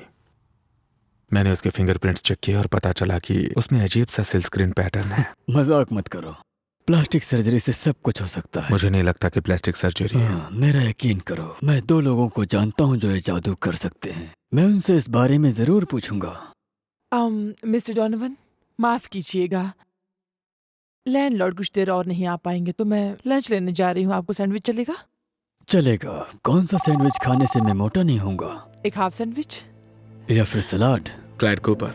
Speaker 3: मैंने उसके फिंगरप्रिंट्स चेक किए और पता चला कि उसमें अजीब सा सिल स्क्रीन पैटर्न है।
Speaker 4: मजाक मत करो, प्लास्टिक सर्जरी से सब कुछ हो सकता है।
Speaker 3: मुझे नहीं लगता कि प्लास्टिक सर्जरी है।
Speaker 4: मेरा यकीन करो, मैं 2 लोगों को जानता हूँ जो ये जादू कर सकते हैं। मैं उनसे इस बारे में जरूर पूछूंगा।
Speaker 6: मिस्टर डोनोवन, माफ कीजिएगा, लैंडलॉर्ड कुछ देर और नहीं आ पाएंगे, तो मैं लंच लेने जा रही हूँ। आपको सैंडविच चलेगा?
Speaker 4: चलेगा। कौन सा सैंडविच खाने से मैं मोटा नहीं होऊंगा?
Speaker 6: एक हाफ सैंडविच
Speaker 4: या फिर सलाद?
Speaker 3: Clyde Cooper.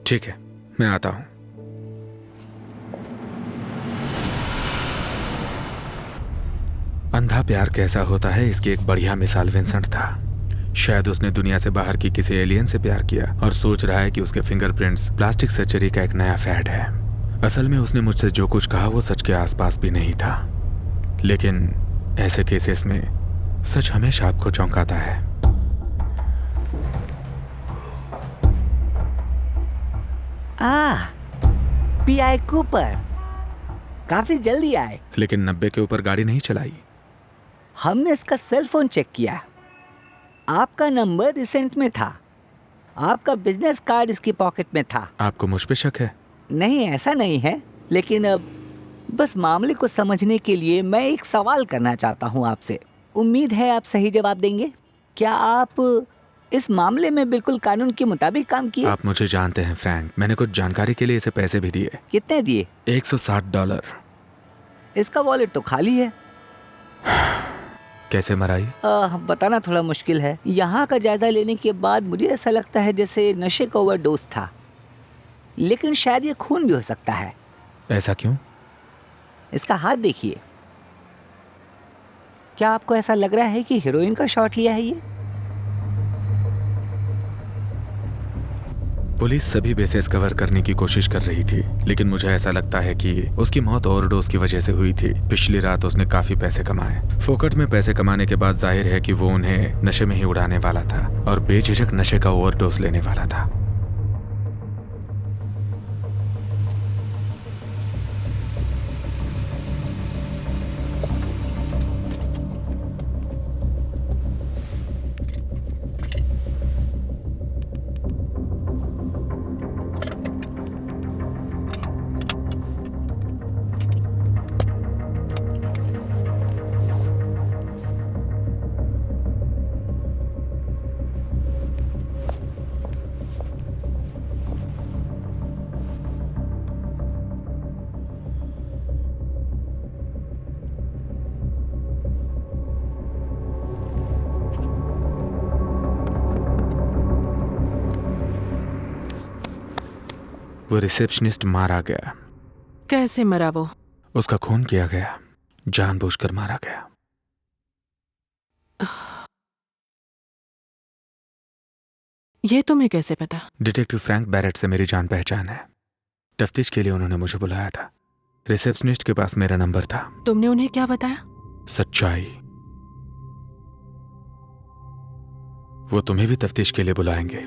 Speaker 3: ठीक है, मैं आता हूं। अंधा प्यार कैसा होता है, इसकी एक बढ़िया मिसाल विंसेंट था। शायद उसने दुनिया से बाहर की किसी एलियन से प्यार किया और सोच रहा है कि उसके फिंगरप्रिंट्स प्लास्टिक सर्जरी का एक नया फैड है। असल में उसने मुझसे जो कुछ कहा वो सच के आसपास भी नहीं था। लेकिन ऐसे केसेस में सच हमेशा आपको चौंकाता है।
Speaker 2: पीआई कूपर, काफी जल्दी आए।
Speaker 3: लेकिन 90 के ऊपर गाड़ी नहीं चलाई।
Speaker 2: हमने इसका सेल फोन चेक किया, आपका नंबर रिसेंट में था। आपका बिजनेस कार्ड इसकी पॉकेट में था।
Speaker 3: आपको मुझ पे शक है?
Speaker 2: नहीं, ऐसा नहीं है, लेकिन अब बस मामले को समझने के लिए मैं एक सवाल करना चाहता हूँ आपसे। उम्मीद है आप सही जवाब देंगे। क्या आप इस मामले में बिल्कुल कानून के मुताबिक काम किए?
Speaker 3: आप मुझे जानते हैं फ्रैंक, मैंने कुछ जानकारी के लिए इसे पैसे भी दिए।
Speaker 2: कितने दिए?
Speaker 3: $160।
Speaker 2: इसका वॉलेट तो खाली है।
Speaker 3: कैसे मराई?
Speaker 2: बताना थोड़ा मुश्किल है। यहाँ का जायजा लेने के बाद मुझे ऐसा लगता है जैसे नशे का ओवरडोज था, लेकिन शायद ये खून भी हो सकता है।
Speaker 3: ऐसा क्यों?
Speaker 2: इसका हाथ देखिए। क्या आपको ऐसा लग रहा है कि हीरोइन का शॉट लिया है ये?
Speaker 3: पुलिस सभी बेसेस कवर करने की कोशिश कर रही थी, लेकिन मुझे ऐसा लगता है कि उसकी मौत ओवरडोज की वजह से हुई थी। पिछली रात उसने काफी पैसे कमाए। फोकट में पैसे कमाने के बाद जाहिर है कि वो उन्हें नशे में ही उड़ाने वाला था और बेझिझक नशे का ओवरडोज लेने वाला था। वो रिसेप्शनिस्ट मारा गया।
Speaker 5: कैसे मरा वो?
Speaker 3: उसका खून किया गया, जानबूझकर मारा गया।
Speaker 5: ये तुम्हें कैसे पता?
Speaker 3: डिटेक्टिव फ्रैंक बैरेट से मेरी जान पहचान है। तफ्तीश के लिए उन्होंने मुझे बुलाया था। रिसेप्शनिस्ट के पास मेरा नंबर था।
Speaker 5: तुमने उन्हें क्या बताया?
Speaker 3: सच्चाई। वो तुम्हें भी तफ्तीश के लिए बुलाएंगे।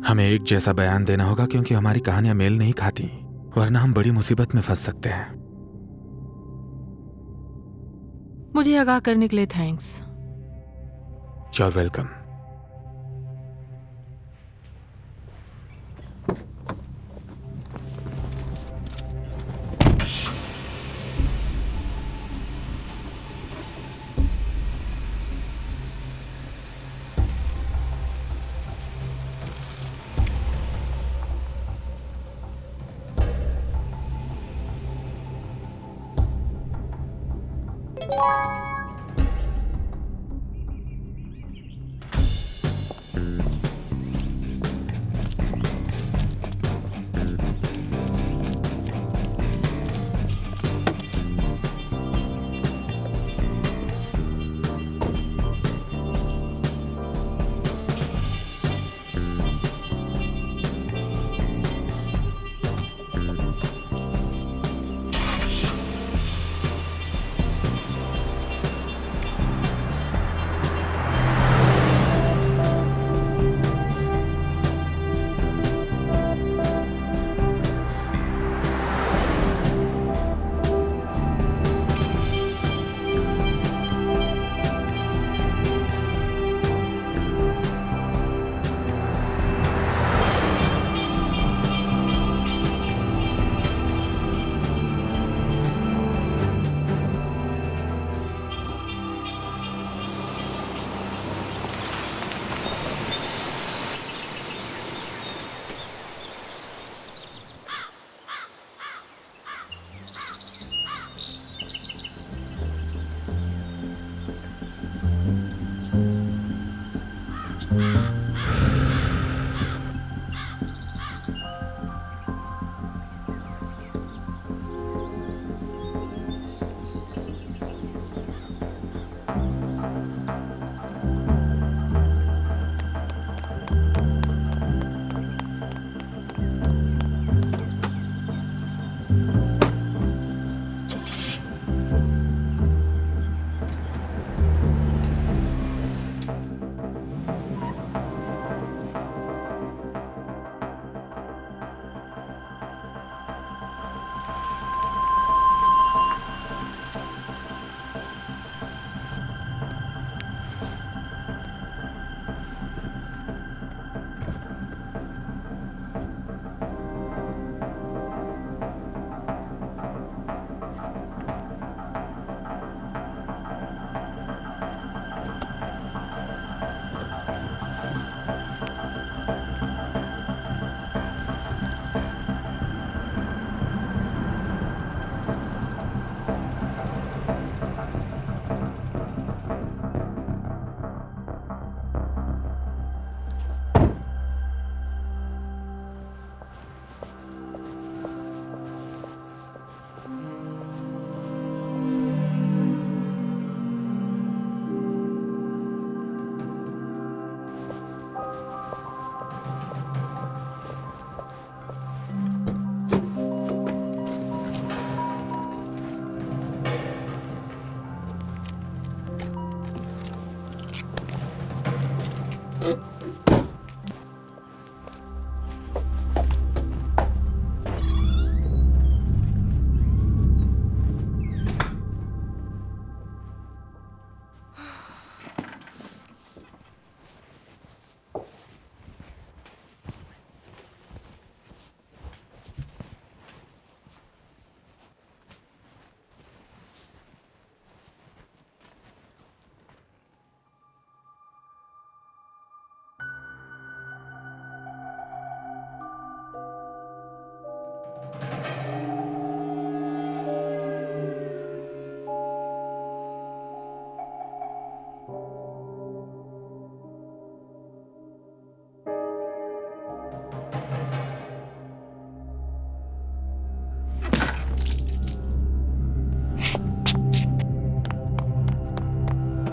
Speaker 3: हमें एक जैसा बयान देना होगा क्योंकि हमारी कहानियां मेल नहीं खाती, वरना हम बड़ी मुसीबत में फंस सकते हैं।
Speaker 5: मुझे आगाह करने के लिए thanks.
Speaker 3: You are welcome.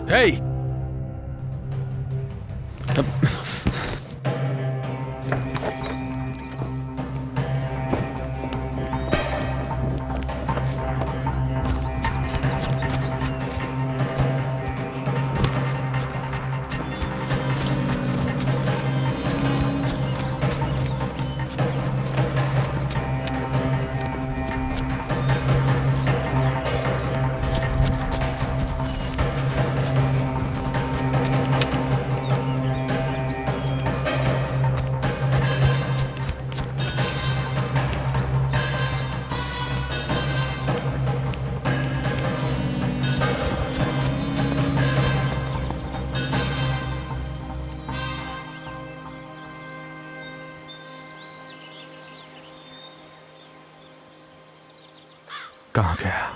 Speaker 3: Hey! कहाँ गया?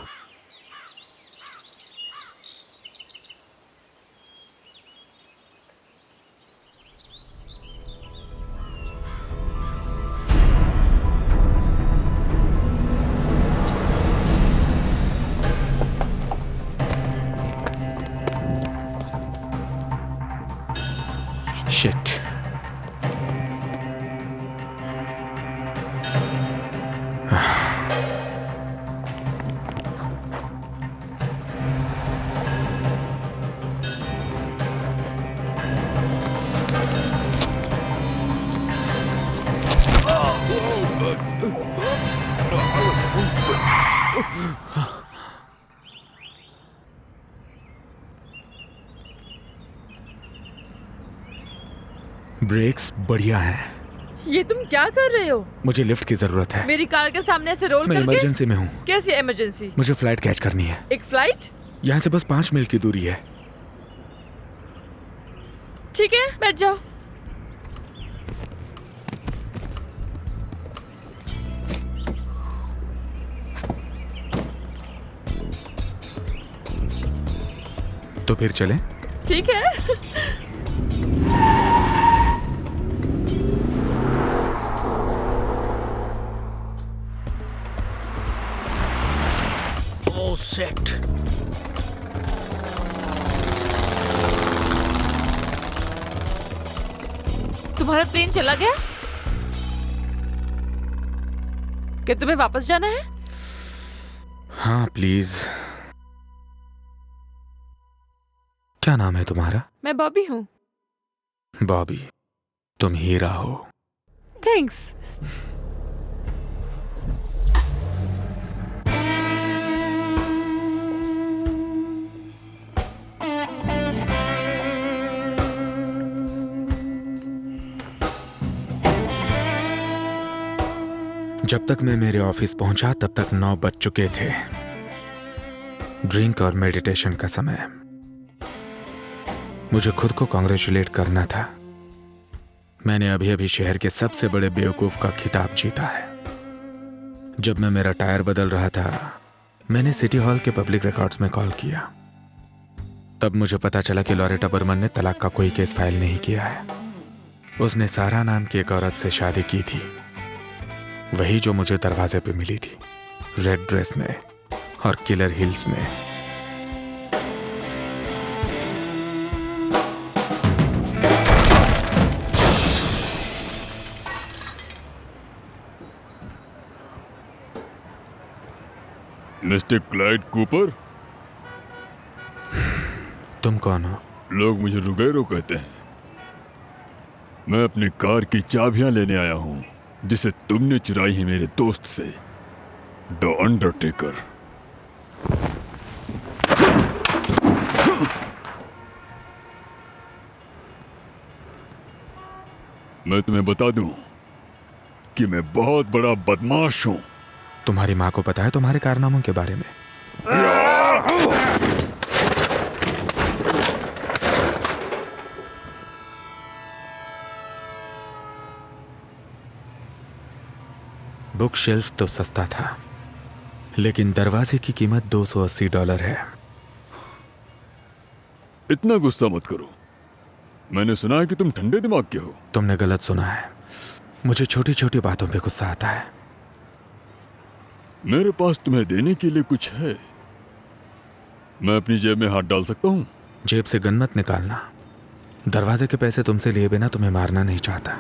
Speaker 3: Shit. ब्रेक्स बढ़िया हैं।
Speaker 6: ये तुम क्या कर रहे हो?
Speaker 3: मुझे लिफ्ट की जरूरत है।
Speaker 6: मेरी कार के सामने से रोल
Speaker 3: मैं
Speaker 6: करके?
Speaker 3: इमरजेंसी में हूँ।
Speaker 6: कैसी इमरजेंसी?
Speaker 3: मुझे फ्लाइट कैच करनी है।
Speaker 6: एक फ्लाइट?
Speaker 3: यहाँ से बस 5 मील की दूरी है।
Speaker 6: ठीक है, बैठ जाओ।
Speaker 3: तो फिर चलें?
Speaker 6: ठीक है।
Speaker 3: Oh shit.
Speaker 6: तुम्हारा प्लेन चला गया? क्या तुम्हें वापस जाना है?
Speaker 3: हाँ प्लीज। क्या नाम है तुम्हारा?
Speaker 6: मैं बॉबी हूँ।
Speaker 3: बॉबी, तुम हीरा हो।
Speaker 6: थैंक्स।
Speaker 3: जब तक मैं मेरे ऑफिस पहुंचा तब तक 9 बज चुके थे। ड्रिंक और मेडिटेशन का समय। मुझे खुद को कॉन्ग्रेचुलेट करना था। मैंने अभी अभी शहर के सबसे बड़े बेवकूफ का खिताब जीता है। जब मैं मेरा टायर बदल रहा था, मैंने सिटी हॉल के पब्लिक रिकॉर्ड्स में कॉल किया। तब मुझे पता चला कि लॉरेटा बर्मन ने तलाक का कोई केस फाइल नहीं किया है। उसने सारा नाम की एक औरत से शादी की थी, वही जो मुझे दरवाजे पे मिली थी, रेड ड्रेस में और किलर हिल्स में।
Speaker 7: Mister Clyde Cooper?
Speaker 3: तुम कौन हो?
Speaker 7: लोग मुझे रुगेरो कहते हैं। मैं अपनी कार की चाबियां लेने आया हूं, जिसे तुमने चुराई है मेरे दोस्त से, द अंडरटेकर। मैं तुम्हें बता दूं कि मैं बहुत बड़ा बदमाश हूं।
Speaker 3: तुम्हारी माँ को पता है तुम्हारे कारनामों के बारे में? बुक शेल्फ तो सस्ता था, लेकिन दरवाजे की कीमत $280 है।
Speaker 7: इतना गुस्सा मत करो। मैंने सुना है कि तुम ठंडे दिमाग के हो।
Speaker 3: तुमने गलत सुना है। मुझे छोटी छोटी बातों पे गुस्सा आता है।
Speaker 7: मेरे पास तुम्हें देने के लिए कुछ है। मैं अपनी जेब में हाथ डाल सकता हूं?
Speaker 3: जेब से गन मत निकालना। दरवाजे के पैसे तुमसे लिए बिना तुम्हें मारना नहीं चाहता।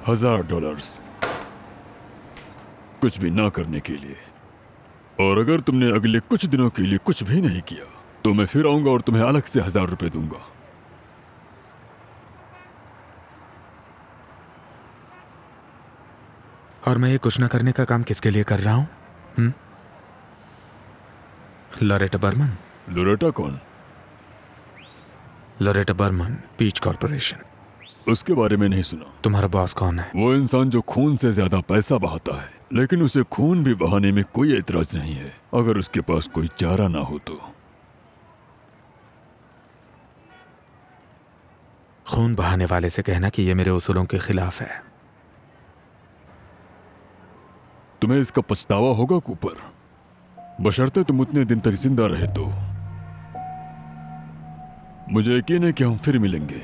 Speaker 7: $1000 कुछ भी ना करने के लिए। और अगर तुमने अगले कुछ दिनों के लिए कुछ भी नहीं किया तो मैं फिर आऊंगा और तुम्हें अलग से $1000 दूंगा।
Speaker 3: और मैं ये कुछ ना करने का काम किसके लिए कर रहा हूं? लॉरेटा बर्मन।
Speaker 7: लोरेटा कौन?
Speaker 3: Loretta Burman, peach corporation.
Speaker 7: उसके बारे में नहीं सुना।
Speaker 3: तुम्हारा बॉस कौन है?
Speaker 7: वो इंसान जो खून से ज्यादा पैसा बहाता है, लेकिन उसे खून भी बहाने में कोई एतराज नहीं है, अगर उसके पास कोई चारा ना हो तो।
Speaker 3: खून बहाने वाले से कहना कि ये मेरे उसूलों के खिलाफ है।
Speaker 7: तुम्हें इसका पछतावा होगा कूपर, बशर्ते तुम उतने दिन तक जिंदा रहे तो। मुझे यकीन है कि हम फिर मिलेंगे।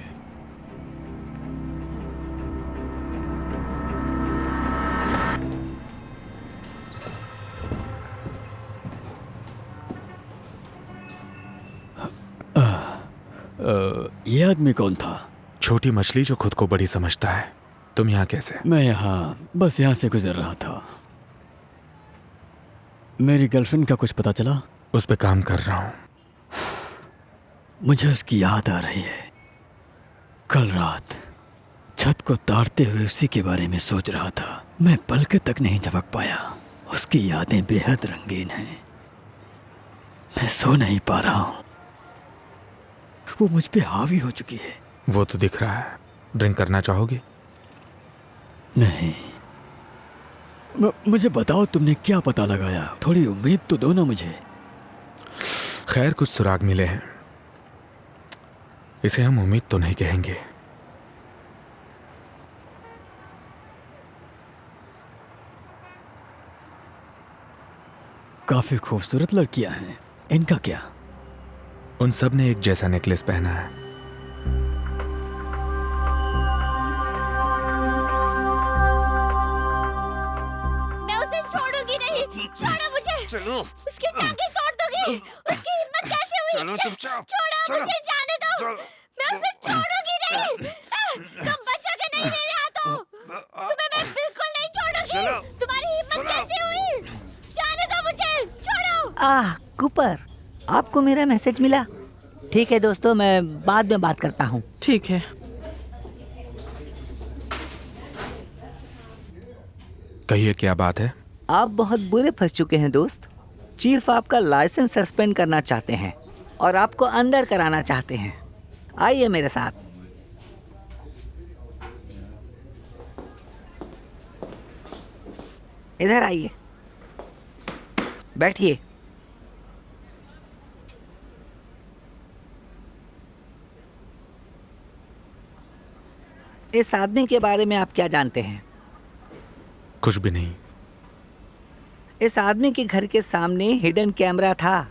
Speaker 4: ये आदमी कौन था?
Speaker 3: छोटी मछली जो खुद को बड़ी समझता है। तुम यहाँ कैसे?
Speaker 4: मैं बस यहाँ से गुजर रहा था। मेरी गर्लफ्रेंड का कुछ पता चला?
Speaker 3: उस पे काम कर रहा हूँ।
Speaker 4: मुझे उसकी याद आ रही है। कल रात छत को तारते हुए उसी के बारे में सोच रहा था। मैं पलक तक नहीं झपक पाया। उसकी यादें बेहद रंगीन हैं। मैं सो नहीं पा रहा हूँ। वो मुझ पे हावी हो चुकी है।
Speaker 3: वो तो दिख रहा है। ड्रिंक करना चाहोगे?
Speaker 4: नहीं। मुझे बताओ, तुमने क्या पता लगाया? थोड़ी उम्मीद तो दो ना मुझे।
Speaker 3: खैर, कुछ सुराग मिले हैं। इसे हम उम्मीद तो नहीं कहेंगे।
Speaker 4: काफी खूबसूरत लड़कियां हैं। इनका क्या?
Speaker 3: उन सब ने एक जैसा नेकलेस पहना है।
Speaker 9: मैं उसे छोड़ूंगी नहीं। छोड़ो मुझे।
Speaker 10: चलो।
Speaker 9: उसकी टांगें तोड़ दूंगी। उसकी हिम्मत कैसे हुई?
Speaker 10: चलो चुपचाप।
Speaker 9: छोड़ो मुझे, जाने दो।
Speaker 10: चलो।
Speaker 9: मैं उसे छोड़ूंगी नहीं। तुम बचोगे नहीं मेरे हाथों। तुम्हें मैं बिल्कुल नहीं छोड़ूंगी।
Speaker 10: चलो।
Speaker 9: तुम्हारी हिम्मत कैसे हुई? जाने दो मुझे। छोड़ो।
Speaker 11: कूपर, आपको मेरा मैसेज मिला? ठीक है दोस्तों, मैं बाद में बात करता हूँ।
Speaker 5: ठीक है।
Speaker 3: कहिए, क्या बात है?
Speaker 11: आप बहुत बुरे फंस चुके हैं दोस्त। चीफ आपका लाइसेंस सस्पेंड करना चाहते हैं और आपको अंदर कराना चाहते हैं। आइए मेरे साथ। इधर आइए, बैठिए। इस आदमी के बारे में आप क्या जानते हैं?
Speaker 3: कुछ भी नहीं।
Speaker 11: इस आदमी के घर के सामने हिडन कैमरा था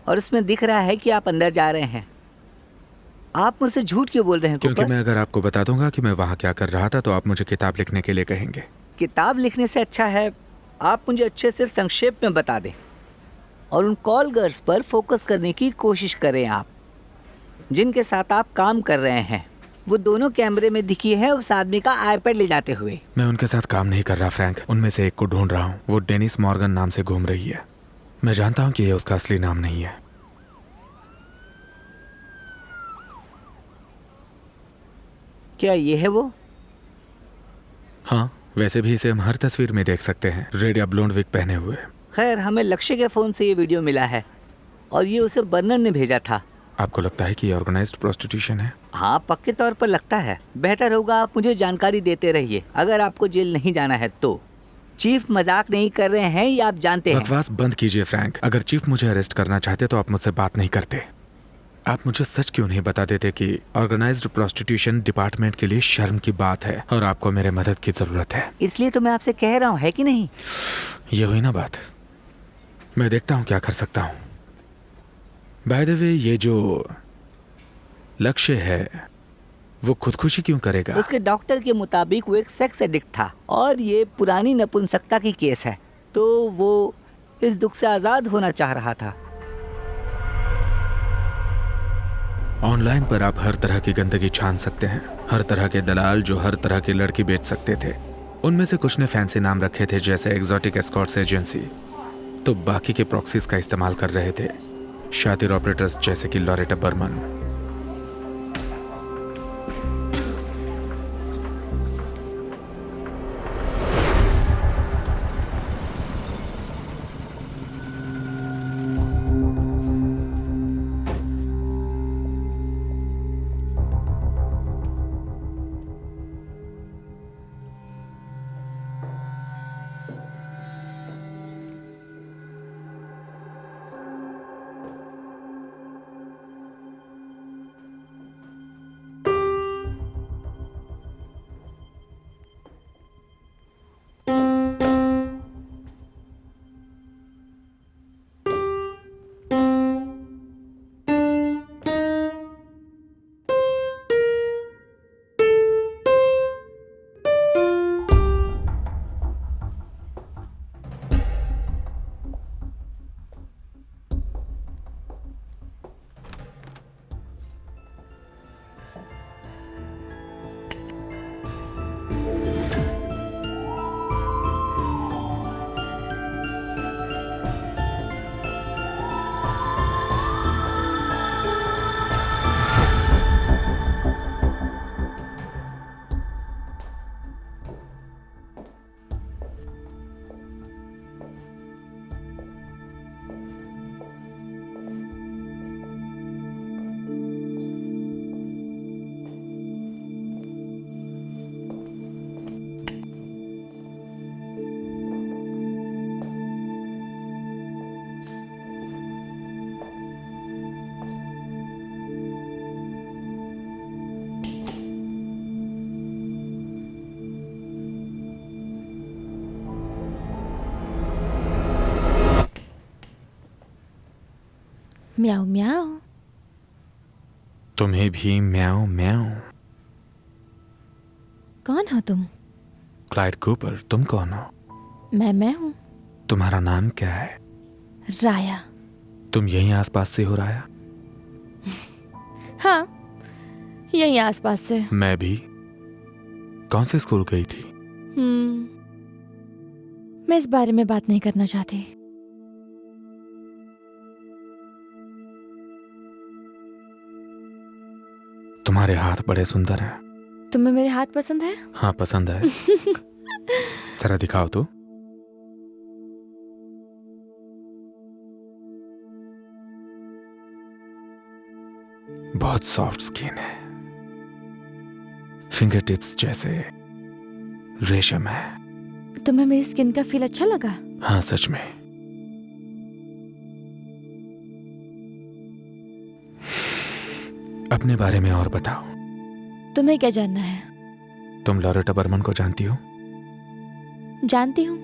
Speaker 11: और इसमें दिख रहा है कि आप अंदर जा रहे हैं। आप मुझसे झूठ क्यों बोल रहे हैं
Speaker 3: क्योंकि
Speaker 11: कूपर?
Speaker 3: मैं अगर आपको बता दूंगा कि मैं वहाँ क्या कर रहा था तो आप मुझे किताब लिखने के लिए कहेंगे।
Speaker 11: किताब लिखने से अच्छा है आप मुझे अच्छे से संक्षेप में बता दें और उन कॉल गर्ल्स पर फोकस करने की कोशिश करें। आप जिनके साथ आप काम कर रहे हैं वो दोनों कैमरे में दिखी है उस आदमी का आईपैड ले जाते हुए।
Speaker 3: मैं उनके साथ काम नहीं कर रहा फ्रैंक। उनमें से एक को ढूंढ रहा हूँ। वो डेनिस मॉर्गन नाम से घूम रही है। मैं जानता हूँ कि ये उसका असली नाम नहीं है।
Speaker 11: क्या ये है वो?
Speaker 3: हाँ, वैसे भी इसे हम हर तस्वीर में देख सकते हैं, रेड या ब्लोंड विग पहने हुए।
Speaker 11: खैर, हमें लक्ष्य के फोन से ये वीडियो मिला है और ये उसे बर्नर ने भेजा था।
Speaker 3: आपको लगता है कि ये ऑर्गेनाइज्ड प्रोस्टिट्यूशन है?
Speaker 11: हाँ, पक्के तौर पर लगता है। बेहतर होगा आप मुझे जानकारी देते रहिए अगर आपको जेल नहीं जाना है तो। चीफ मजाक नहीं कर रहे हैं, ये आप जानते हैं।
Speaker 3: बकवास बंद कीजिए फ्रैंक। अगर चीफ मुझे अरेस्ट करना चाहते तो आप मुझसे बात नहीं करते। आप मुझे सच क्यों नहीं बता देते कि ऑर्गेनाइज्ड प्रोस्टिट्यूशन डिपार्टमेंट के लिए शर्म की बात है और आपको मेरे मदद की जरूरत है।
Speaker 11: इसलिए तो मैं आपसे कह रहा हूँ, है कि नहीं?
Speaker 3: ये हुई ना बात। मैं देखता हूँ क्या कर सकता हूँ। बाय द वे, ये जो लक्ष्य है वो खुदकुशी क्यों करेगा?
Speaker 11: उसके डॉक्टर के मुताबिक वो एक सेक्स एडिक्ट था और ये पुरानी नपुंसकता की केस है, तो वो इस दुख से आजाद होना चाह रहा था।
Speaker 3: ऑनलाइन पर आप हर तरह की गंदगी छान सकते हैं। हर तरह के दलाल जो हर तरह की लड़की बेच सकते थे। उनमें से कुछ ने फैंसी नाम रखे थे जैसे एग्जॉटिक एस्कॉर्ट्स एजेंसी, तो बाकी के प्रॉक्सीज का इस्तेमाल कर रहे थे, शातिर ऑपरेटर्स जैसे कि लॉरेटा बर्मन।
Speaker 9: म्याऊ म्याऊ।
Speaker 3: तुम्हें भी म्याऊं म्याऊं।
Speaker 9: कौन हो तुम?
Speaker 3: क्लाइड कूपर, तुम कौन हो?
Speaker 9: मैं हूँ
Speaker 3: तुम्हारा नाम क्या है?
Speaker 9: राया।
Speaker 3: तुम यहीं आसपास से हो राया?
Speaker 9: हाँ, यहीं आसपास से।
Speaker 3: मैं भी। कौन से स्कूल गई थी?
Speaker 9: मैं इस बारे में बात नहीं करना चाहती।
Speaker 3: तुम्हारे हाथ बड़े सुंदर हैं।
Speaker 9: तुम्हें मेरे हाथ पसंद है?
Speaker 3: हाँ, पसंद है। जरा दिखाओ तो। बहुत सॉफ्ट स्किन है, फिंगर टिप्स जैसे रेशम है।
Speaker 9: तुम्हें मेरी स्किन का फील अच्छा लगा?
Speaker 3: हाँ, सच में। अपने बारे में और बताओ।
Speaker 9: तुम्हें क्या जानना है?
Speaker 3: तुम लॉरेटा बर्मन को जानती हो?
Speaker 9: जानती हूँ।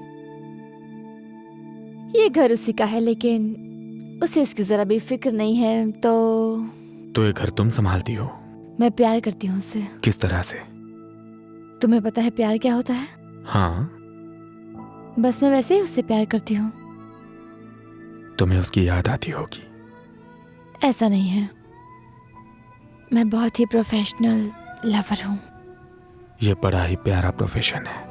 Speaker 9: ये घर उसी का है, लेकिन उसे इसकी जरा भी फिक्र नहीं है। तो
Speaker 3: ये घर तुम संभालती हो?
Speaker 9: मैं प्यार करती हूँ उससे।
Speaker 3: किस तरह से?
Speaker 9: तुम्हें पता है प्यार क्या होता है?
Speaker 3: हाँ।
Speaker 9: बस मैं वैसे ही उससे प्यार करती हूँ।
Speaker 3: तुम्हें उसकी याद आती होगी?
Speaker 9: ऐसा नहीं है, मैं बहुत ही प्रोफेशनल लवर हूँ।
Speaker 3: ये बड़ा ही प्यारा प्रोफेशन है।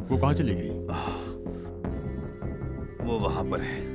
Speaker 7: वो कहाँ चली गई?
Speaker 2: वो वहां पर है।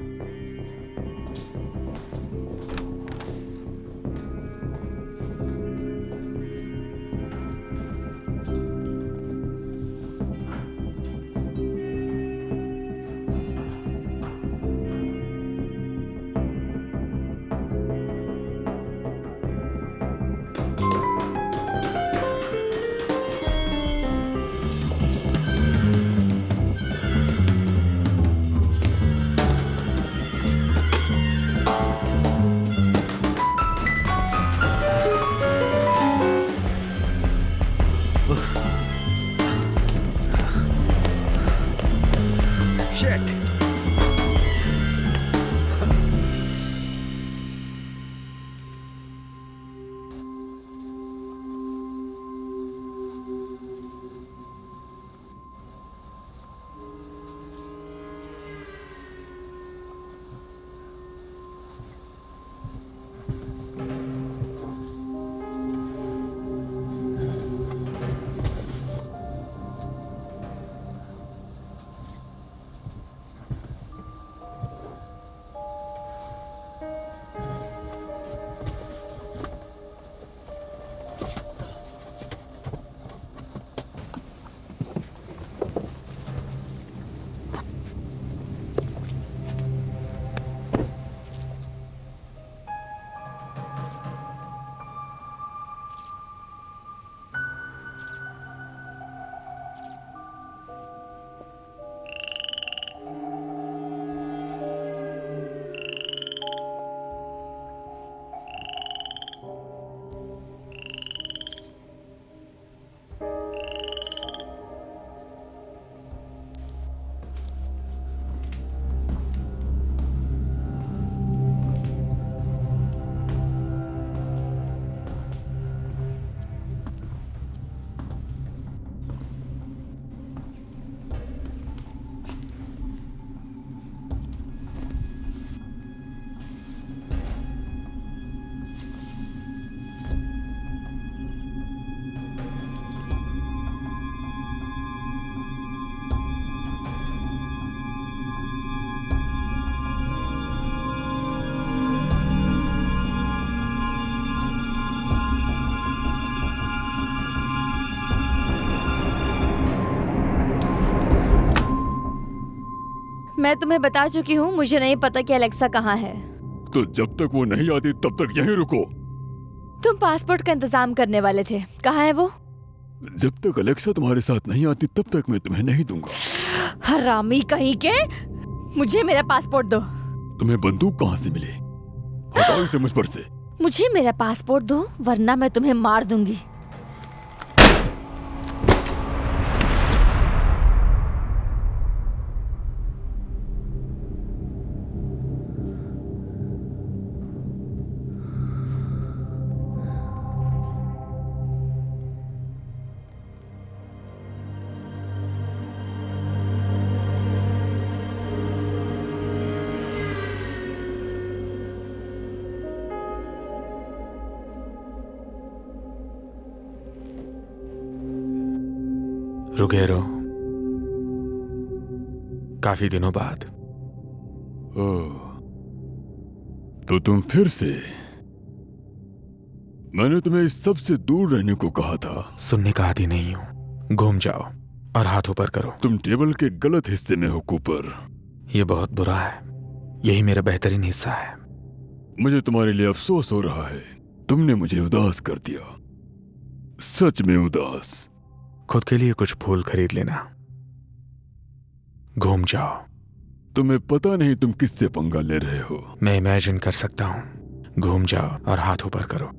Speaker 9: मैं तुम्हें बता चुकी हूँ, मुझे नहीं पता कि अलेक्सा कहाँ है।
Speaker 7: तो जब तक वो नहीं आती तब तक यहीं रुको।
Speaker 9: तुम पासपोर्ट का इंतजाम करने वाले थे, कहाँ है वो?
Speaker 7: जब तक अलेक्सा तुम्हारे साथ नहीं आती तब तक मैं तुम्हें नहीं दूंगा।
Speaker 9: हरामी कहीं के, मुझे मेरा पासपोर्ट दो।
Speaker 7: तुम्हें बंदूक कहाँ से मिली? हटाओ इसे मुझ पर से।
Speaker 9: मुझे मेरा पासपोर्ट दो वरना मैं तुम्हें मार दूंगी।
Speaker 3: रुगेरो, काफी दिनों बाद।
Speaker 7: ओह, तो तुम फिर से? मैंने तुम्हें इस सब से दूर रहने को कहा था।
Speaker 3: सुनने का आदी नहीं हूं। घूम जाओ और हाथ ऊपर करो।
Speaker 7: तुम टेबल के गलत हिस्से में हो कूपर।
Speaker 3: ये बहुत बुरा है। यही मेरा बेहतरीन हिस्सा है।
Speaker 7: मुझे तुम्हारे लिए अफसोस हो रहा है। तुमने मुझे उदास कर दिया, सच में उदास।
Speaker 3: खुद के लिए कुछ फूल खरीद लेना। घूम जाओ।
Speaker 7: तुम्हें पता नहीं तुम किससे पंगा ले रहे हो।
Speaker 3: मैं इमेजिन कर सकता हूं। घूम जाओ और हाथ ऊपर करो।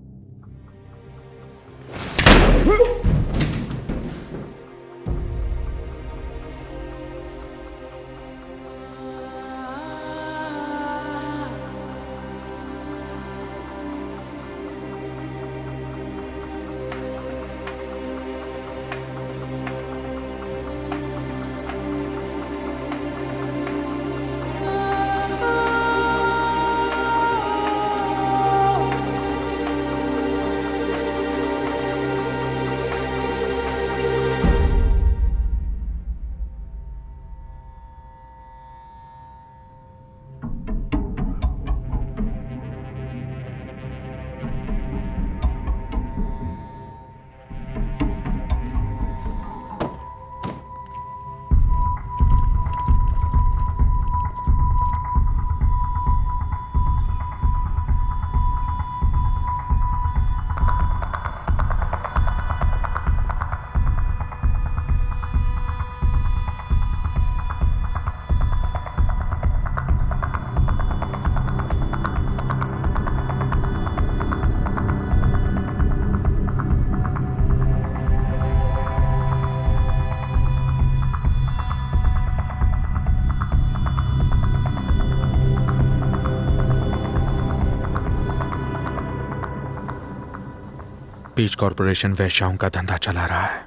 Speaker 3: पीच कॉरपोरेशन वेश्याओं का धंधा चला रहा है।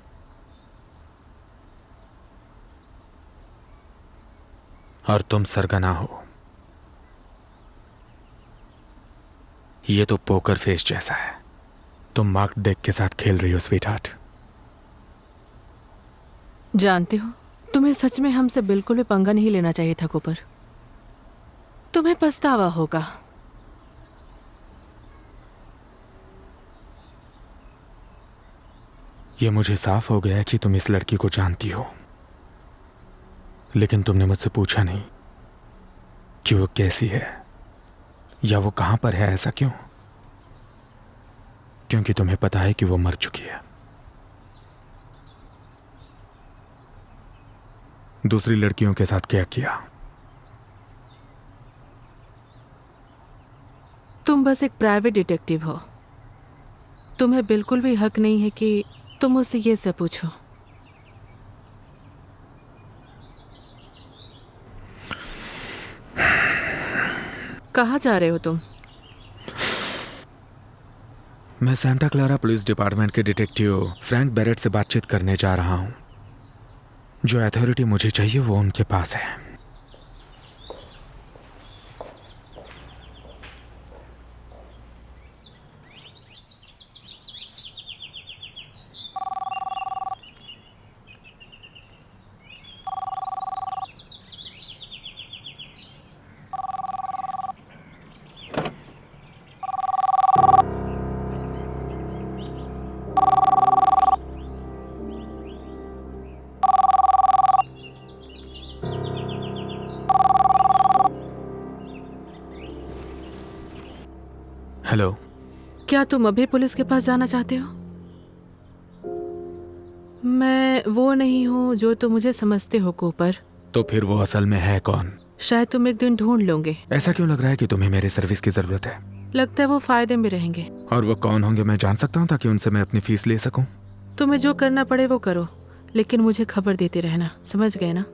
Speaker 3: और तुम सरगना हो। ये तो पोकर फेस जैसा है। तुम मार्क डेक के साथ खेल रही हो स्वीटहार्ट।
Speaker 5: जानते हो, तुम्हें सच में हमसे बिल्कुल भी पंगा नहीं लेना चाहिए था कूपर। तुम्हें पछतावा होगा।
Speaker 3: ये मुझे साफ हो गया है कि तुम इस लड़की को जानती हो, लेकिन तुमने मुझसे पूछा नहीं कि वो कैसी है या वो कहां पर है। ऐसा क्यों? क्योंकि तुम्हें पता है कि वो मर चुकी है। दूसरी लड़कियों के साथ क्या किया?
Speaker 5: तुम बस एक प्राइवेट डिटेक्टिव हो। तुम्हें बिल्कुल भी हक नहीं है कि तुम मुझसे ये सब पूछो। कहाँ जा रहे हो तुम?
Speaker 3: मैं सांता क्लारा पुलिस डिपार्टमेंट के डिटेक्टिव फ्रैंक बैरेट से बातचीत करने जा रहा हूं। जो अथॉरिटी मुझे चाहिए वो उनके पास है। हेलो।
Speaker 5: क्या तुम अभी पुलिस के पास जाना चाहते हो? मैं वो नहीं हूँ जो तुम मुझे समझते हो कूपर।
Speaker 3: तो फिर वो असल में है कौन?
Speaker 5: शायद तुम एक दिन ढूंढ लोगे।
Speaker 3: ऐसा क्यों लग रहा है कि तुम्हें मेरी सर्विस की जरूरत है?
Speaker 5: लगता है वो फायदे में रहेंगे।
Speaker 3: और वो कौन होंगे मैं जान सकता हूँ ताकि उनसे मैं अपनी फीस ले सकूं?
Speaker 5: तुम्हें जो करना पड़े वो करो, लेकिन मुझे खबर देते रहना, समझ गए ना?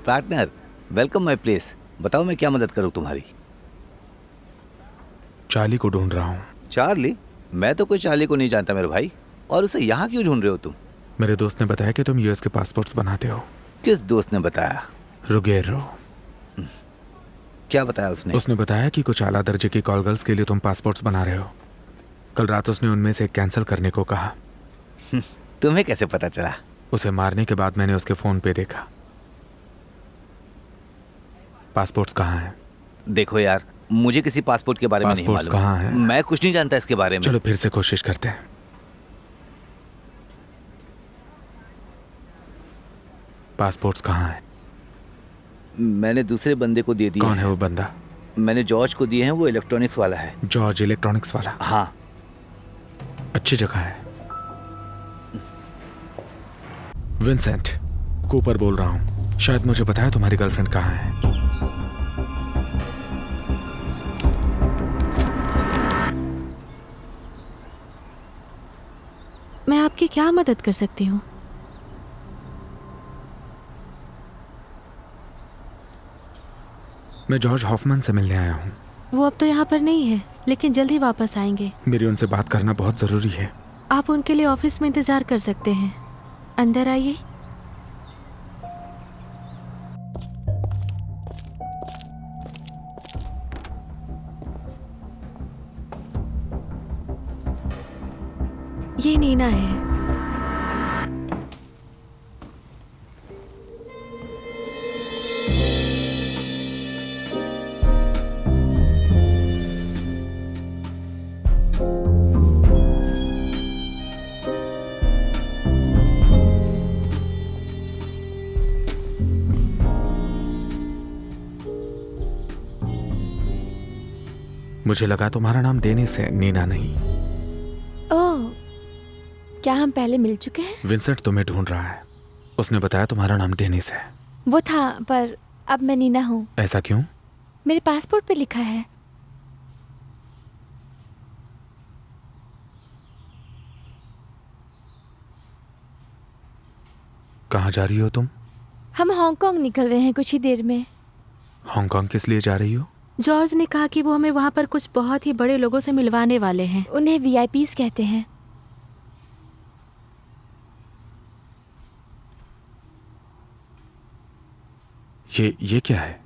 Speaker 2: Partner, welcome my place. बताओ मैं क्या मदद करूँ तुम्हारी?
Speaker 3: चार्ली को ढूंढ रहा हूँ।
Speaker 2: चार्ली? मैं तो कोई चार्ली को नहीं जानता मेरे भाई। और उसे यहाँ क्यों ढूंढ रहे हो तुम?
Speaker 3: मेरे दोस्त ने बताया कि तुम यूएस के पासपोर्ट्स बनाते हो।
Speaker 2: किस दोस्त ने बताया?
Speaker 3: रुगेरो।
Speaker 2: क्या बताया उसने?
Speaker 3: उसने बताया कि कुछ आला दर्जे की कॉल गर्ल्स के लिए तुम पासपोर्ट्स बना रहे हो। कल रात उसने उनमें से कैंसिल करने को कहा।
Speaker 2: तुम्हें कैसे पता चला?
Speaker 3: उसे मारने के बाद मैंने उसके फोन पे देखा। पासपोर्ट्स कहाँ हैं?
Speaker 2: देखो यार, मुझे किसी पासपोर्ट के बारे में नहीं
Speaker 3: पासपोर्ट्स
Speaker 2: मालूम।
Speaker 3: कहाँ हैं?
Speaker 2: मैं कुछ नहीं जानता इसके बारे में।
Speaker 3: चलो फिर से कोशिश करते हैं। पासपोर्ट्स कहाँ हैं?
Speaker 2: मैंने दूसरे बंदे को दे दिए।
Speaker 3: कौन है वो बंदा?
Speaker 2: मैंने जॉर्ज को दिए हैं, वो इलेक्ट्रॉनिक्स वाला है।
Speaker 3: जॉर्ज इलेक्ट्रॉनिक्स वाला?
Speaker 2: हाँ।
Speaker 3: अच्छी जगह है। विंसेंट, कूपर बोल रहा हूँ। शायद मुझे पता है तुम्हारी गर्लफ्रेंड कहाँ है।
Speaker 1: मैं आपकी क्या मदद कर सकती हूँ?
Speaker 3: मैं जॉर्ज हॉफमैन से मिलने आया हूँ।
Speaker 1: वो अब तो यहाँ पर नहीं है, लेकिन जल्द ही वापस आएंगे।
Speaker 3: मेरी उनसे बात करना बहुत जरूरी है।
Speaker 1: आप उनके लिए ऑफिस में इंतजार कर सकते हैं। अंदर आइए। ये नीना है।
Speaker 3: मुझे लगा तुम्हारा नाम डेनिस है, नीना नहीं।
Speaker 9: ओह, क्या हम पहले मिल चुके हैं?
Speaker 3: विंसेंट तुम्हें ढूंढ रहा है। उसने बताया तुम्हारा नाम डेनिस है।
Speaker 9: वो था, पर अब मैं नीना हूँ।
Speaker 3: ऐसा क्यों?
Speaker 9: मेरे पासपोर्ट पे लिखा है।
Speaker 3: कहाँ जा रही हो तुम?
Speaker 9: हम हांगकांग निकल रहे हैं कुछ ही देर में।
Speaker 3: हांगकांग किस लिए जा रही हो?
Speaker 1: जॉर्ज ने कहा कि वो हमें वहाँ पर कुछ बहुत ही बड़े लोगों से मिलवाने वाले हैं।
Speaker 9: उन्हें VIPs कहते हैं।
Speaker 3: ये क्या है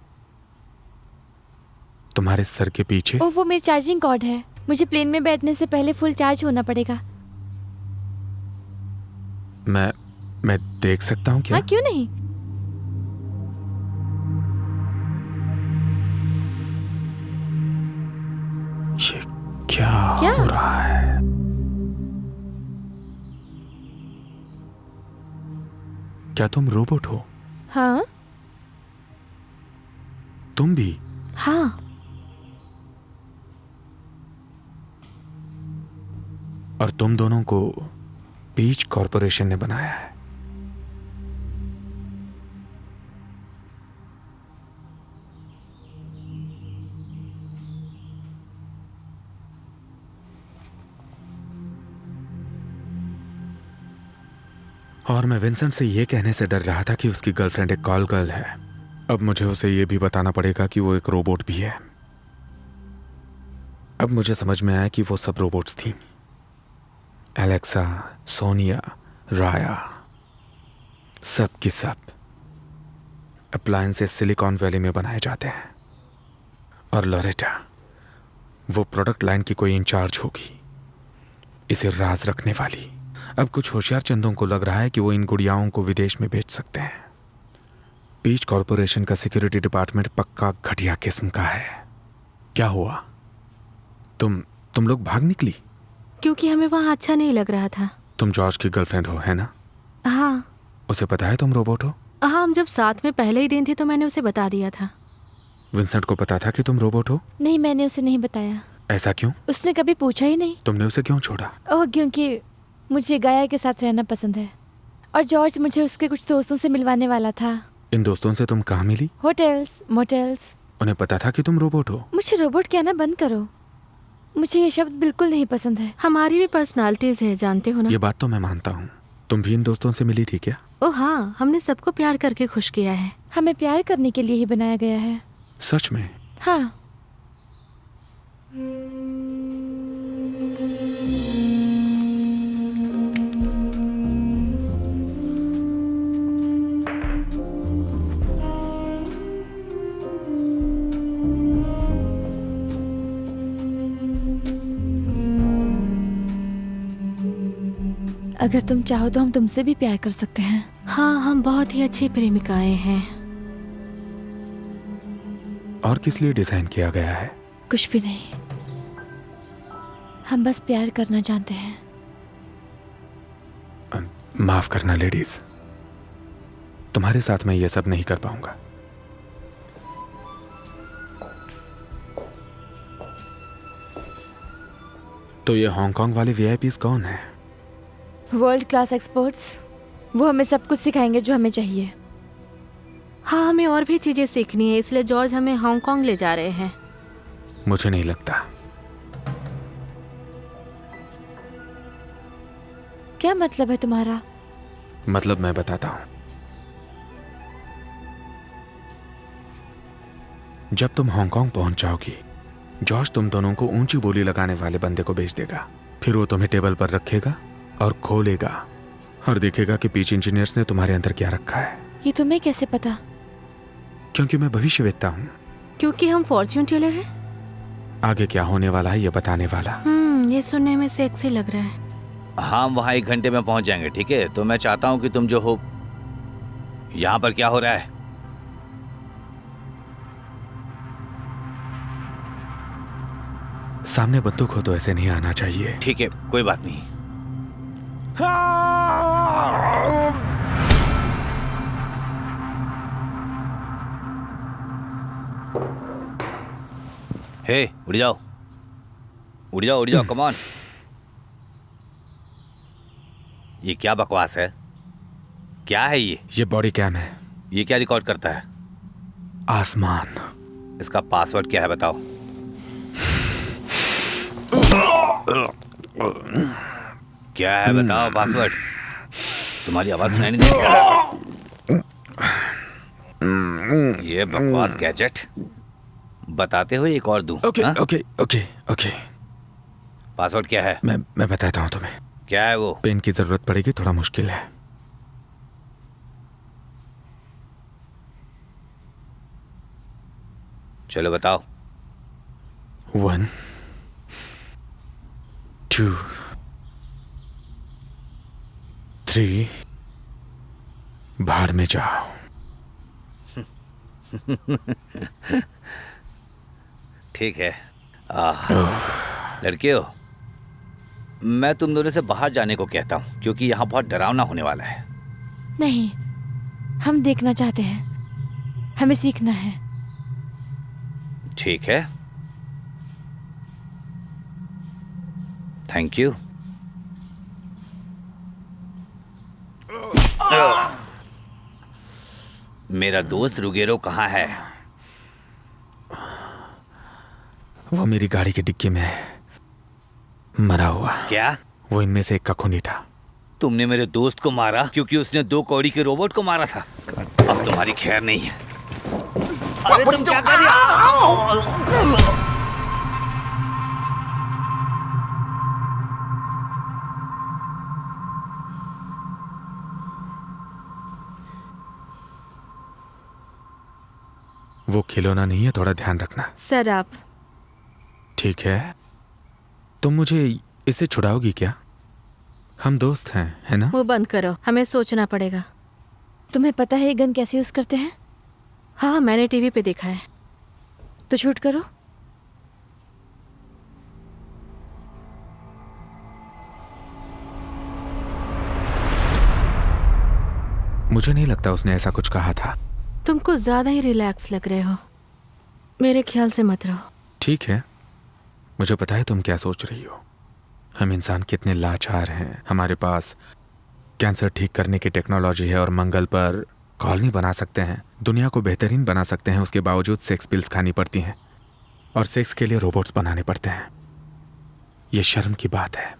Speaker 3: तुम्हारे सर के पीछे?
Speaker 9: ओह, वो मेरी चार्जिंग कॉर्ड है। मुझे प्लेन में बैठने से पहले फुल चार्ज होना पड़ेगा।
Speaker 3: मैं देख सकता हूँ क्या?
Speaker 9: हाँ, क्यों नहीं।
Speaker 3: ये क्या हो रहा है? क्या तुम रोबोट हो?
Speaker 9: हाँ।
Speaker 3: तुम भी?
Speaker 1: हाँ।
Speaker 3: और तुम दोनों को पीच कॉरपोरेशन ने बनाया है। और मैं विंसेंट से ये कहने से डर रहा था कि उसकी गर्लफ्रेंड एक कॉल गर्ल है। अब मुझे उसे ये भी बताना पड़ेगा कि वो एक रोबोट भी है। अब मुझे समझ में आया कि वो सब रोबोट्स थी। एलेक्सा, सोनिया, राया, सब की सब अप्लायंसेस सिलिकॉन वैली में बनाए जाते हैं। और लोरेटा वो प्रोडक्ट लाइन की कोई इंचार्ज होगी, इसे राज रखने वाली। अब कुछ होशियार चंदों को लग रहा है कि वो इन गुड़ियाओं को विदेश में बेच सकते हैं। पीच कॉरपोरेशन का सिक्योरिटी डिपार्टमेंट पक्का घटिया किस्म का है। क्या हुआ? तुम लोग भाग निकली?
Speaker 1: क्योंकि हमें वहाँ अच्छा नहीं लग रहा था।
Speaker 3: तुम जॉर्ज की गर्लफ्रेंड हो, है ना?
Speaker 1: हाँ।
Speaker 3: उसे पता है तुम रोबोट हो?
Speaker 1: हाँ, हम जब साथ में पहले ही दिन थे तो मैंने उसे बता दिया था।
Speaker 3: विंसेंट को पता था कि तुम रोबोट हो?
Speaker 9: नहीं, मैंने उसे नहीं बताया।
Speaker 3: ऐसा क्यों?
Speaker 9: उसने कभी पूछा ही नहीं।
Speaker 3: तुमने उसे क्यों छोड़ा?
Speaker 9: ओह, क्योंकि मुझे गाया के साथ रहना पसंद है और जॉर्ज मुझे उसके कुछ दोस्तों से मिलवाने वाला था।
Speaker 3: इन दोस्तों से तुम कहाँ मिली?
Speaker 9: Hotels, motels.
Speaker 3: उन्हें पता था कि तुम रोबोट हो?
Speaker 9: मुझे रोबोट कहना बंद करो, मुझे ये शब्द बिल्कुल नहीं पसंद है।
Speaker 1: हमारी भी पर्सनालिटीज है, जानते हो ना।
Speaker 3: ये बात तो मैं मानता हूँ। तुम भी इन दोस्तों से मिली थी क्या?
Speaker 1: ओह हाँ, हमने सबको प्यार करके खुश किया है।
Speaker 9: हमें प्यार करने के लिए ही बनाया गया है।
Speaker 3: सच में?
Speaker 9: हाँ। अगर तुम चाहो तो हम तुमसे भी प्यार कर सकते हैं।
Speaker 1: हाँ, हम बहुत ही अच्छी प्रेमिकाएं हैं।
Speaker 3: और किस लिए डिजाइन किया गया है?
Speaker 9: कुछ भी नहीं, हम बस प्यार करना जानते हैं।
Speaker 3: माफ करना लेडीज, तुम्हारे साथ मैं ये सब नहीं कर पाऊंगा। तो ये हांगकांग वाले वीआईपीज कौन है?
Speaker 9: World class experts. वो हमें सब कुछ सिखाएंगे जो हमें चाहिए।
Speaker 1: हाँ, हमें और भी चीजें सीखनी है, इसलिए जॉर्ज हमें हांगकांग ले जा रहे हैं।
Speaker 3: मुझे नहीं लगता।
Speaker 9: क्या मतलब है तुम्हारा?
Speaker 3: मतलब मैं बताता हूं। जब तुम हांगकांग पहुंच जाओगी, जॉर्ज तुम दोनों को ऊंची बोली लगाने वाले बंदे को भेज देगा। फिर वो तुम्हें टेबल पर रखेगा और खोलेगा और देखेगा कि पीच इंजीनियर्स ने तुम्हारे अंदर क्या रखा है।
Speaker 9: ये तुम्हें कैसे पता?
Speaker 3: क्योंकि मैं भविष्यवेत्ता हूँ।
Speaker 1: क्योंकि हम फॉर्च्यून टेलर हैं।
Speaker 3: आगे क्या होने वाला है ये बताने वाला।
Speaker 1: ये सुनने में सेक्सी लग रहा है।
Speaker 2: हम वहाँ 1 घंटे में पहुँच जाएंगे, ठीक है? तो मैं चाहता हूँ कि तुम जो हो, यहाँ पर क्या हो रहा है?
Speaker 3: सामने बंदूक हो तो ऐसे नहीं आना चाहिए।
Speaker 2: ठीक है, कोई बात नहीं। हे, उड़ जाओ, उड़ जाओ, उड़ जाओ, कम ऑन। ये क्या बकवास है? क्या है ये?
Speaker 3: ये बॉडी कैम है।
Speaker 2: ये क्या रिकॉर्ड करता है?
Speaker 3: आसमान।
Speaker 2: इसका पासवर्ड क्या है बताओ? क्या है बताओ पासवर्ड? तुम्हारी आवाज सुनाई नहीं देती? ये बकवास गैजेट बताते हुए एक और दूं?
Speaker 3: ओके
Speaker 2: हाँ?
Speaker 3: Okay okay okay.
Speaker 2: पासवर्ड क्या है?
Speaker 3: मैं बताता हूँ तुम्हें।
Speaker 2: क्या है वो?
Speaker 3: पेन की जरूरत पड़ेगी, थोड़ा मुश्किल है।
Speaker 2: चलो बताओ।
Speaker 3: 1 2 3 भाड़ में जाओ।
Speaker 2: ठीक है। लड़के हो, मैं तुम दोनों से बाहर जाने को कहता हूँ क्योंकि यहाँ बहुत डरावना होने वाला है।
Speaker 9: नहीं, हम देखना चाहते हैं, हमें सीखना है।
Speaker 2: ठीक है, थैंक यू। मेरा दोस्त रुगेरो कहाँ है?
Speaker 3: वो मेरी गाड़ी की डिक्की में मरा हुआ।
Speaker 2: क्या?
Speaker 3: वो इनमें से एक का खूनी था।
Speaker 2: तुमने मेरे दोस्त को मारा क्योंकि उसने 2 कौड़ी के रोबोट को मारा था। अब तुम्हारी खैर नहीं है। अरे तुम क्या कर रही हो?
Speaker 3: वो खिलौना नहीं है, थोड़ा ध्यान रखना।
Speaker 1: सर आप।
Speaker 3: ठीक है, तुम मुझे इससे छुड़ाओगी क्या? हम दोस्त हैं, है ना?
Speaker 1: वो बंद करो, हमें सोचना पड़ेगा।
Speaker 9: तुम्हें पता है ये गन कैसे यूज करते हैं?
Speaker 1: हाँ, मैंने टीवी पे देखा है।
Speaker 9: तो शूट करो।
Speaker 3: मुझे नहीं लगता उसने ऐसा कुछ कहा था।
Speaker 1: तुम कुछ ज्यादा ही रिलैक्स लग रहे हो। मेरे ख्याल से मत रहो।
Speaker 3: ठीक है, मुझे पता है तुम क्या सोच रही हो। हम इंसान कितने लाचार हैं। हमारे पास कैंसर ठीक करने की टेक्नोलॉजी है और मंगल पर कॉलोनी बना सकते हैं, दुनिया को बेहतरीन बना सकते हैं। उसके बावजूद सेक्स पिल्स खानी पड़ती हैं और सेक्स के लिए रोबोट्स बनाने पड़ते हैं। ये शर्म की बात है।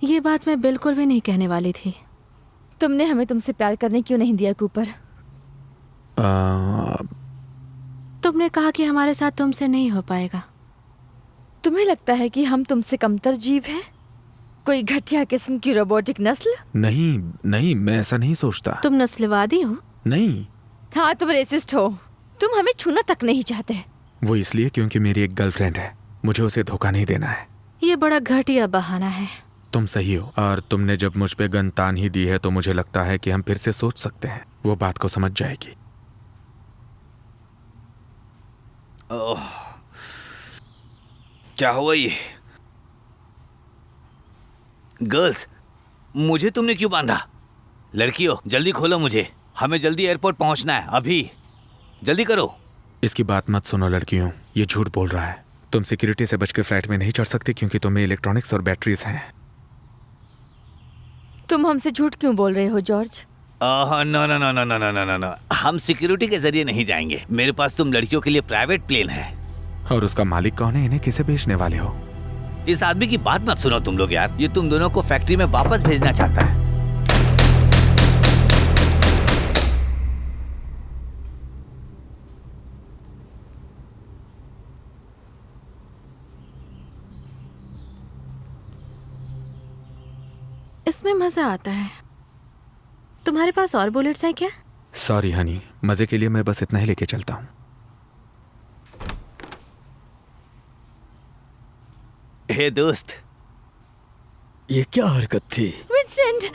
Speaker 1: ये बात मैं बिल्कुल भी नहीं कहने वाली थी।
Speaker 9: तुमने हमें तुमसे प्यार करने क्यों नहीं दिया कूपर?
Speaker 1: तुमने कहा कि हमारे साथ तुमसे नहीं हो पाएगा।
Speaker 9: तुम्हें लगता है कि हम तुमसे कमतर जीव हैं? कोई घटिया किस्म की रोबोटिक नस्ल?
Speaker 3: नहीं नहीं, मैं ऐसा नहीं सोचता।
Speaker 1: तुम नस्लवादी हो?
Speaker 3: नहीं।
Speaker 9: हाँ, तुम रेसिस्ट हो। तुम हमें छूना तक नहीं चाहते।
Speaker 3: वो इसलिए क्योंकि मेरी एक गर्लफ्रेंड है, मुझे उसे धोखा नहीं देना है।
Speaker 1: ये बड़ा घटिया बहाना है।
Speaker 3: तुम सही हो, और तुमने जब मुझ पे गन तान ही दी है तो मुझे लगता है कि हम फिर से सोच सकते हैं। वो बात को समझ जाएगी।
Speaker 2: क्या हुआ ये? गर्ल्स, मुझे तुमने क्यों बांधा? लड़कियों, जल्दी खोलो मुझे। हमें जल्दी एयरपोर्ट पहुंचना है, अभी। जल्दी करो।
Speaker 3: इसकी बात मत सुनो लड़कियों, ये झूठ बोल रहा है। तुम सिक्योरिटी से बच के फ्लाइट में नहीं चढ़ सकते क्योंकि तुम्हें इलेक्ट्रॉनिक्स और बैटरीज हैं।
Speaker 9: तुम हमसे झूठ क्यों बोल रहे हो George?
Speaker 2: No no no no no no no no, हम सिक्योरिटी के जरिए नहीं जाएंगे। मेरे पास तुम लड़कियों के लिए प्राइवेट प्लेन है।
Speaker 3: और उसका मालिक कौन है? इन्हें किसे बेचने वाले हो?
Speaker 2: इस आदमी की बात मत सुनो तुम लोग यार। ये तुम दोनों को फैक्ट्री में वापस भेजना चाहता है।
Speaker 1: इसमें मजा आता है। तुम्हारे पास और बुलेट्स हैं क्या?
Speaker 3: सॉरी हनी, मजे के लिए मैं बस इतना ही लेके चलता हूँ।
Speaker 2: हे दोस्त,
Speaker 4: ये क्या हरकत थी?
Speaker 9: विंसेंट!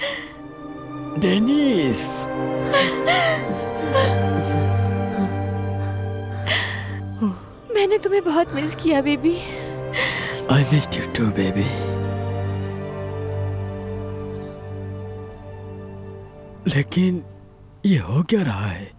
Speaker 4: डेनिस!
Speaker 9: मैंने तुम्हें बहुत मिस किया baby.
Speaker 4: I missed you too baby. लेकिन ये हो क्या रहा है?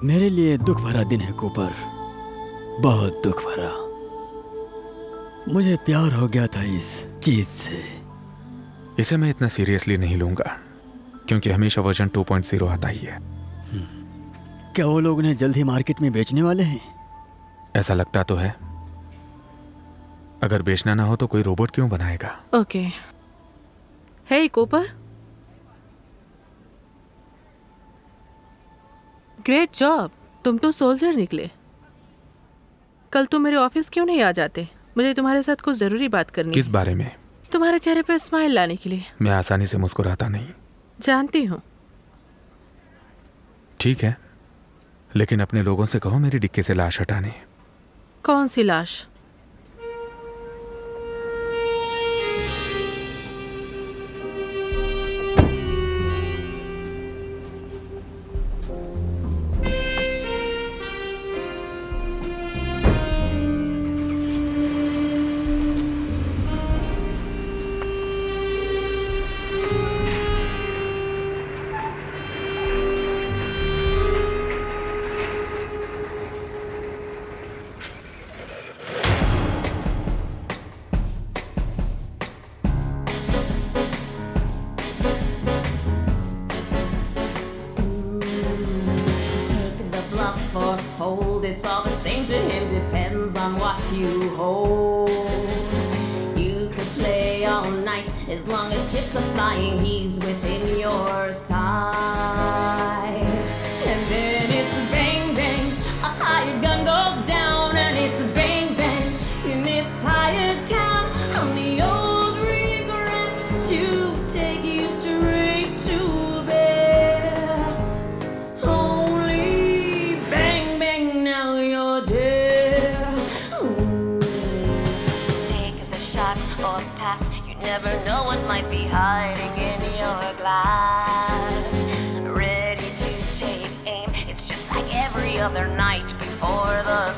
Speaker 4: मेरे लिए दुख भरा दिन है कूपर, बहुत दुख भरा। मुझे प्यार हो गया था इस चीज से।
Speaker 3: इसे मैं इतना सीरियसली नहीं लूंगा क्योंकि हमेशा वर्जन 2.0 आता ही है।
Speaker 4: क्या वो लोग उन्हें जल्द ही मार्केट में बेचने वाले हैं?
Speaker 3: ऐसा लगता तो है। अगर बेचना ना हो तो कोई रोबोट क्यों बनाएगा?
Speaker 5: ओके। हे कूपर, ग्रेट जॉब। तुम तो सोल्जर निकले। कल तुम मेरे ऑफिस क्यों नहीं आ जाते? मुझे तुम्हारे साथ कुछ जरूरी बात करनी
Speaker 3: किस
Speaker 5: है।
Speaker 3: बारे में?
Speaker 5: तुम्हारे चेहरे पे स्माइल लाने के लिए।
Speaker 3: मैं आसानी से मुस्कुराता नहीं।
Speaker 5: जानती हूँ।
Speaker 3: ठीक है, लेकिन अपने लोगों से कहो मेरी डिक्की से लाश हटाने।
Speaker 5: कौन सी लाश?
Speaker 10: fluff or fold, it's all the same to him, depends on what you hold. You could play all night, as long as chips are flying, he's within your sight. And then it's bang bang, a hired gun goes down, and it's bang bang in this tired town. On the old regrets to take you straight to bed. Only bang bang, now you're dead. Ooh. Take the shot or pass, you never know what might be hiding in your glass. Ready to take aim, it's just like every other night before the